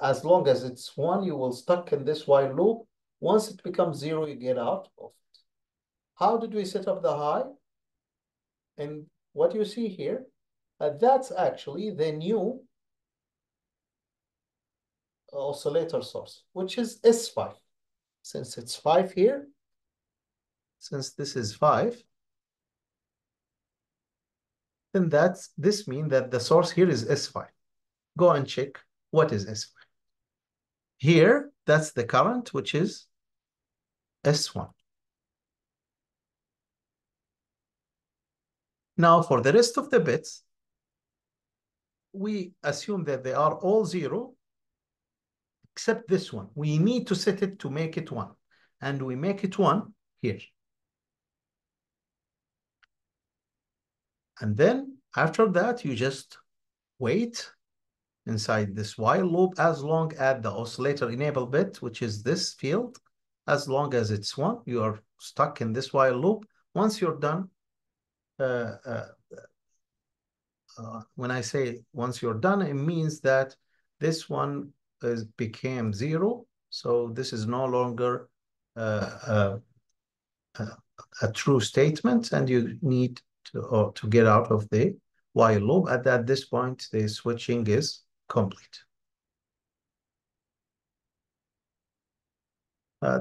As long as it's 1, you will stuck in this while loop. Once it becomes 0, you get out of it. How did we set up the high? And what you see here, that's actually the new oscillator source, which is S5. Since it's 5 here, since this is 5, then this means that the source here is S5. Go and check what is S5. Here, that's the current, which is S1. Now, for the rest of the bits, we assume that they are all 0, except this one. We need to set it to make it 1. And we make it 1 here. And then after that, you just wait inside this while loop as long as the oscillator enable bit, which is this field, as long as it's 1, you are stuck in this while loop. Once you're done, when I say once you're done, it means that this one became 0. So this is no longer a true statement, and you need to get out of the while loop. At this point, the switching is complete.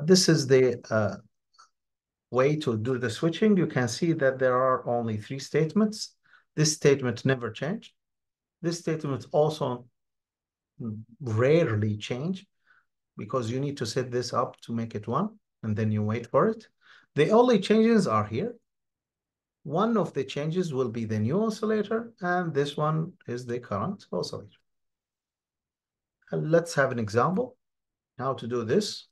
This is the way to do the switching. You can see that there are only 3 statements. This statement never changed. This statement also rarely change, because you need to set this up to make it 1, and then you wait for it. The only changes are here. One of the changes will be the new oscillator, and this one is the current oscillator. And let's have an example how to do this.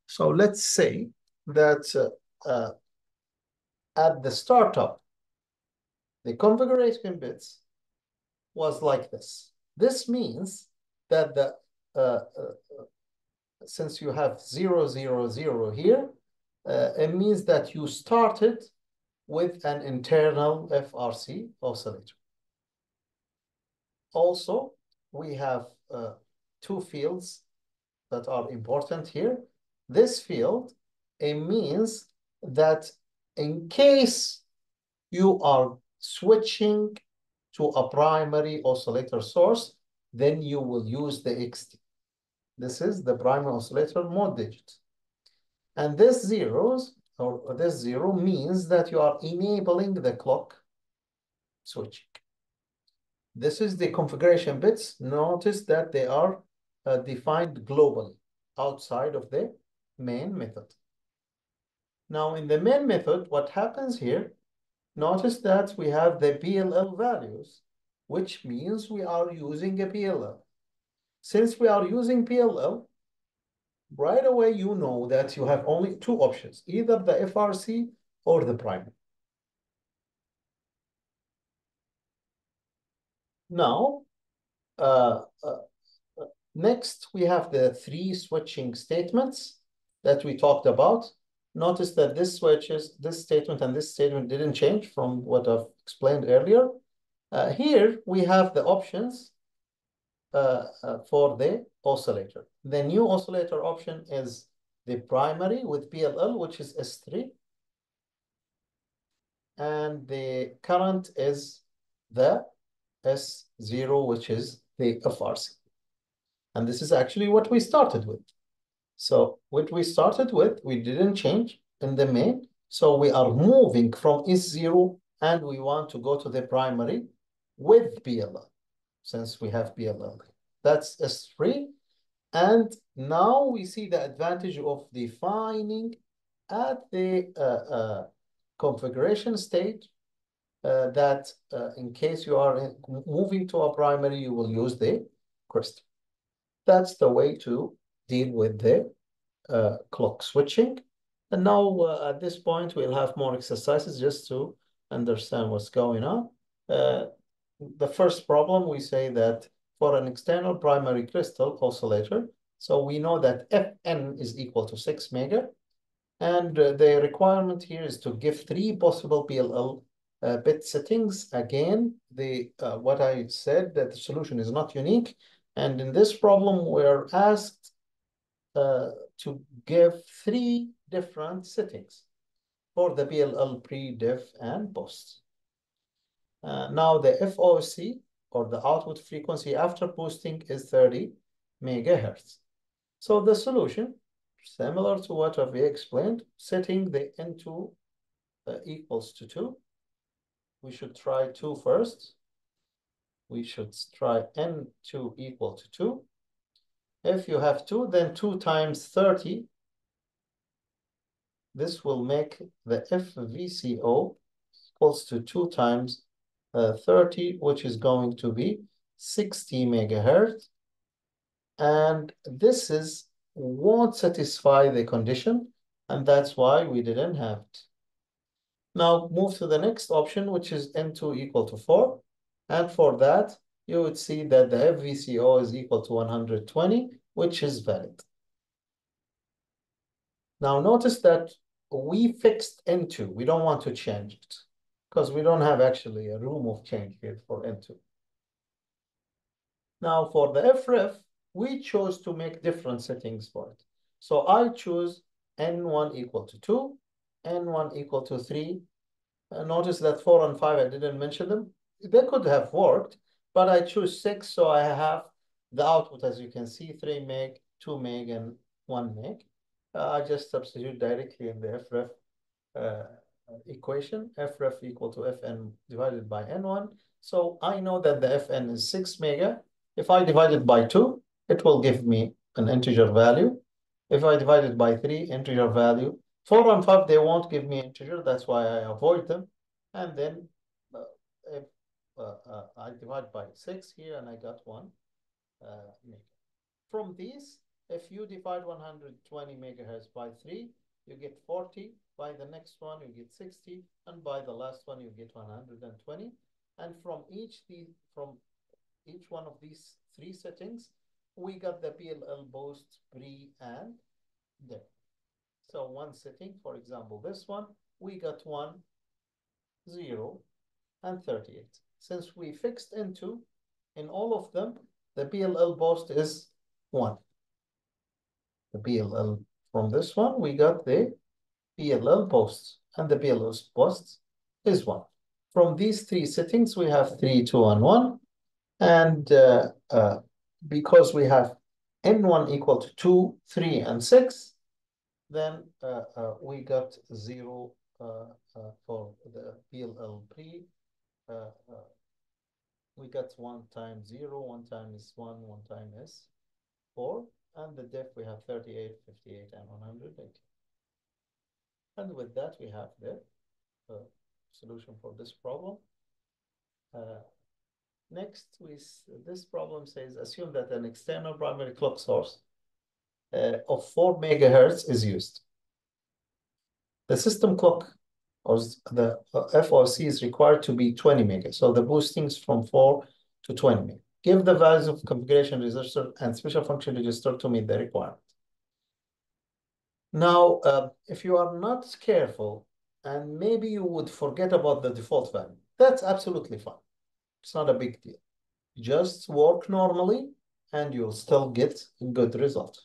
So let's say that at the startup, the configuration bits was like this. This means that since you have 0, 0, 0 here, it means that you started with an internal FRC oscillator. Also, we have two fields that are important here. This field, it means that in case you are switching to a primary oscillator source, then you will use the XT. This is the primary oscillator mode digit. And this zeros, or this 0 means that you are enabling the clock switching. This is the configuration bits. Notice that they are defined globally outside of the main method. Now in the main method, what happens here, notice that we have the PLL values, which means we are using a PLL. Since we are using PLL, right away you know that you have only two options, either the FRC or the primary. Now, next we have the three switching statements that we talked about. Notice that this statement and this statement didn't change from what I've explained earlier. Here we have the options for the oscillator. The new oscillator option is the primary with PLL, which is S3. And the current is the S0, which is the FRC. And this is actually what we started with. So what we started with, we didn't change in the main. So we are moving from S0 and we want to go to the primary with PLL, since we have PLL. That's S3. And now we see the advantage of defining at the configuration stage that in case you are moving to a primary, you will use the crystal. That's the way to deal with the clock switching. And now at this point, we'll have more exercises just to understand what's going on. The first problem, we say that for an external primary crystal oscillator, so we know that Fn is equal to 6 mega. And the requirement here is to give 3 possible PLL bit settings. Again, what I said, that the solution is not unique. And in this problem, we're asked to give 3 different settings for the PLL pre, diff, and post. Now the FOC, or the output frequency after boosting, is 30 megahertz. So the solution, similar to what I've explained, setting the N2 equals to 2. We should try 2 first. We should try N2 equal to 2. If you have 2, then 2 times 30. This will make the FVCO equals to 2 times 30, which is going to be 60 megahertz. And this won't satisfy the condition, and that's why we didn't have it. Now move to the next option, which is N2 equal to 4. And for that, you would see that the FVCO is equal to 120, which is valid. Now notice that we fixed N2. We don't want to change it because we don't have actually a room of change here for N2. Now for the FREF, we chose to make different settings for it. So I choose N1 equal to 2, N1 equal to 3. Notice that 4 and 5, I didn't mention them. They could have worked, but I choose 6, so I have the output, as you can see, 3 meg, 2 meg, and 1 meg. I just substitute directly in the FREF equation, FREF equal to Fn divided by N1. So I know that the Fn is 6 mega. If I divide it by 2, it will give me an integer value. If I divide it by 3, integer value. 4 and 5, they won't give me integer. That's why I avoid them. And then if I divide by 6 here, and I got 1 mega. From these, if you divide 120 megahertz by 3, you get 40. By the next one, you get 60. And by the last one, you get 120. And from each one of these 3 settings, we got the PLL boost pre and diff. So one setting, for example, this one, we got 1, 0, and 38. Since we fixed into, in all of them, the PLL boost is 1. The PLL from this one, we got the PLL boost, and the PLL boost is 1. From these three settings, we have 3, 2, and 1. And because we have N1 equal to 2, 3, and 6, then we got 0 for the PLL pre. We got 1 times 0, 1 times 1, 1 times 4. And the diff, we have 38, 58, and 180. And with that, we have the solution for this problem. Next, this problem says, assume that an external primary clock source of 4 megahertz is used. The system clock, or the FRC, is required to be 20 mega. So the boosting is from 4 to 20 mega. Give the values of configuration register and special function register to meet the requirement. Now, if you are not careful, and maybe you would forget about the default value, that's absolutely fine. It's not a big deal. Just work normally, and you'll still get a good result,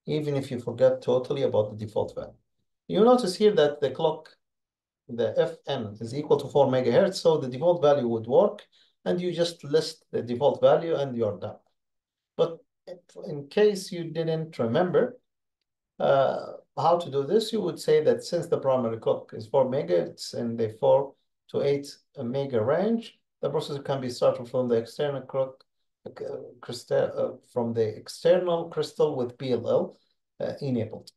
even if you forget totally about the default value. You notice here that the clock, the Fn, is equal to 4 megahertz, so the default value would work, and you just list the default value and you're done. But in case you didn't remember how to do this, you would say that since the primary clock is 4 mega, it's in the 4 to 8 mega range, the processor can be started from the external clock, from the external crystal with PLL enabled.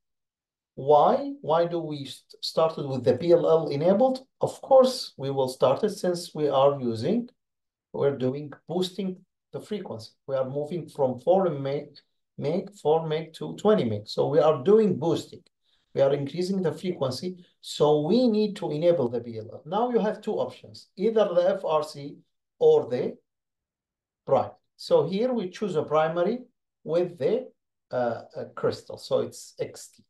Why? Why do we start it with the PLL enabled? Of course, we will start it since we're doing boosting the frequency. We are moving from 4 meg to 20 meg. So we are doing boosting. We are increasing the frequency. So we need to enable the PLL. Now you have two options, either the FRC or the prime. So here we choose a primary with the crystal. So it's XT.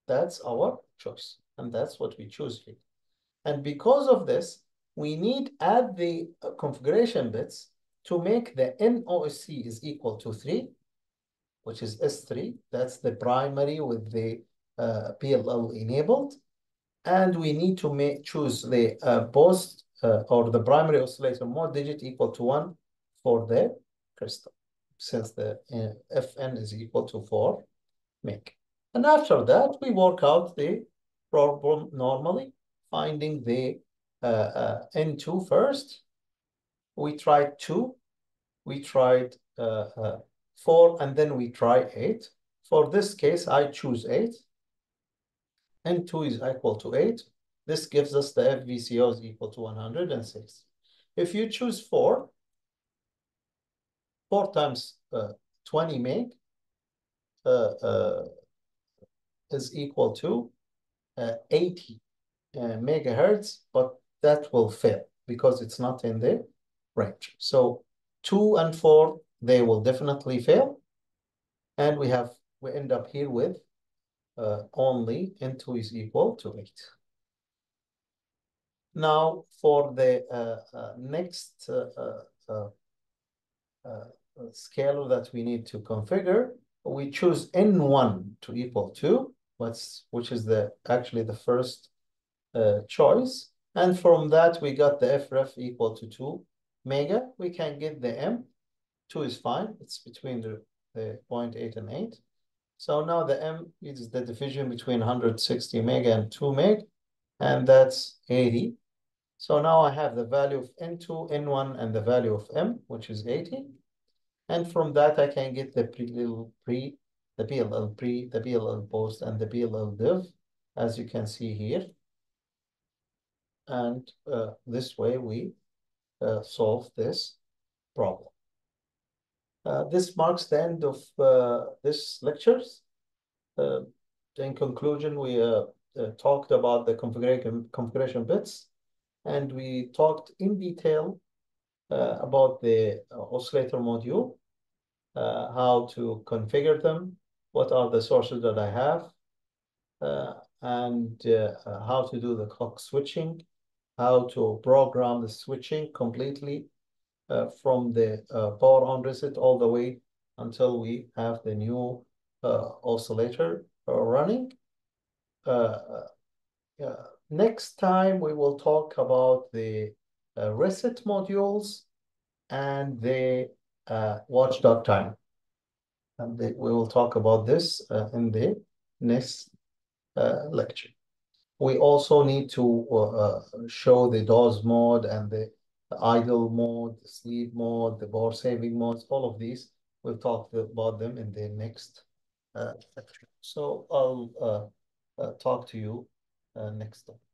That's our choice. And that's what we choose here. And because of this, we need add the configuration bits to make the NOSC is equal to 3, which is S3. That's the primary with the PLL enabled. And we need to choose the post or the primary oscillator mode digit equal to 1 for the crystal, since the Fn is equal to 4 meg. And after that, we work out the problem normally, finding the N2 first. We tried 2, we tried 4, and then we try 8. For this case, I choose 8. N2 is equal to 8. This gives us the FVCO is equal to 106. If you choose 4, 4 times 20 meg is equal to 80 megahertz, but that will fail because it's not in the range. So 2 and 4, they will definitely fail. And we end up here with only N2 is equal to 8. Now for the next scalar that we need to configure, we choose N1 to equal 2, which is actually the first choice. And from that, we got the FREF equal to 2 mega. We can get the M. 2 is fine. It's between the 0.8 and 8. So now the M is the division between 160 mega and 2 meg, and that's 80. So now I have the value of N2, N1, and the value of M, which is 80. And from that, I can get the PLL pre, the PLL post, and the PLL div, as you can see here. And this way we solve this problem. This marks the end of this lectures. In conclusion, we talked about the configuration bits, and we talked in detail about the oscillator module. how to configure them, what are the sources that I have, and how to do the clock switching, how to program the switching completely from the power on reset all the way until we have the new oscillator running. Next time, we will talk about the reset modules and the watchdog time. And we will talk about this in the next lecture. We also need to show the doze mode and the idle mode, the sleep mode, the power saving modes, all of these. We'll talk about them in the next lecture. So I'll talk to you next time.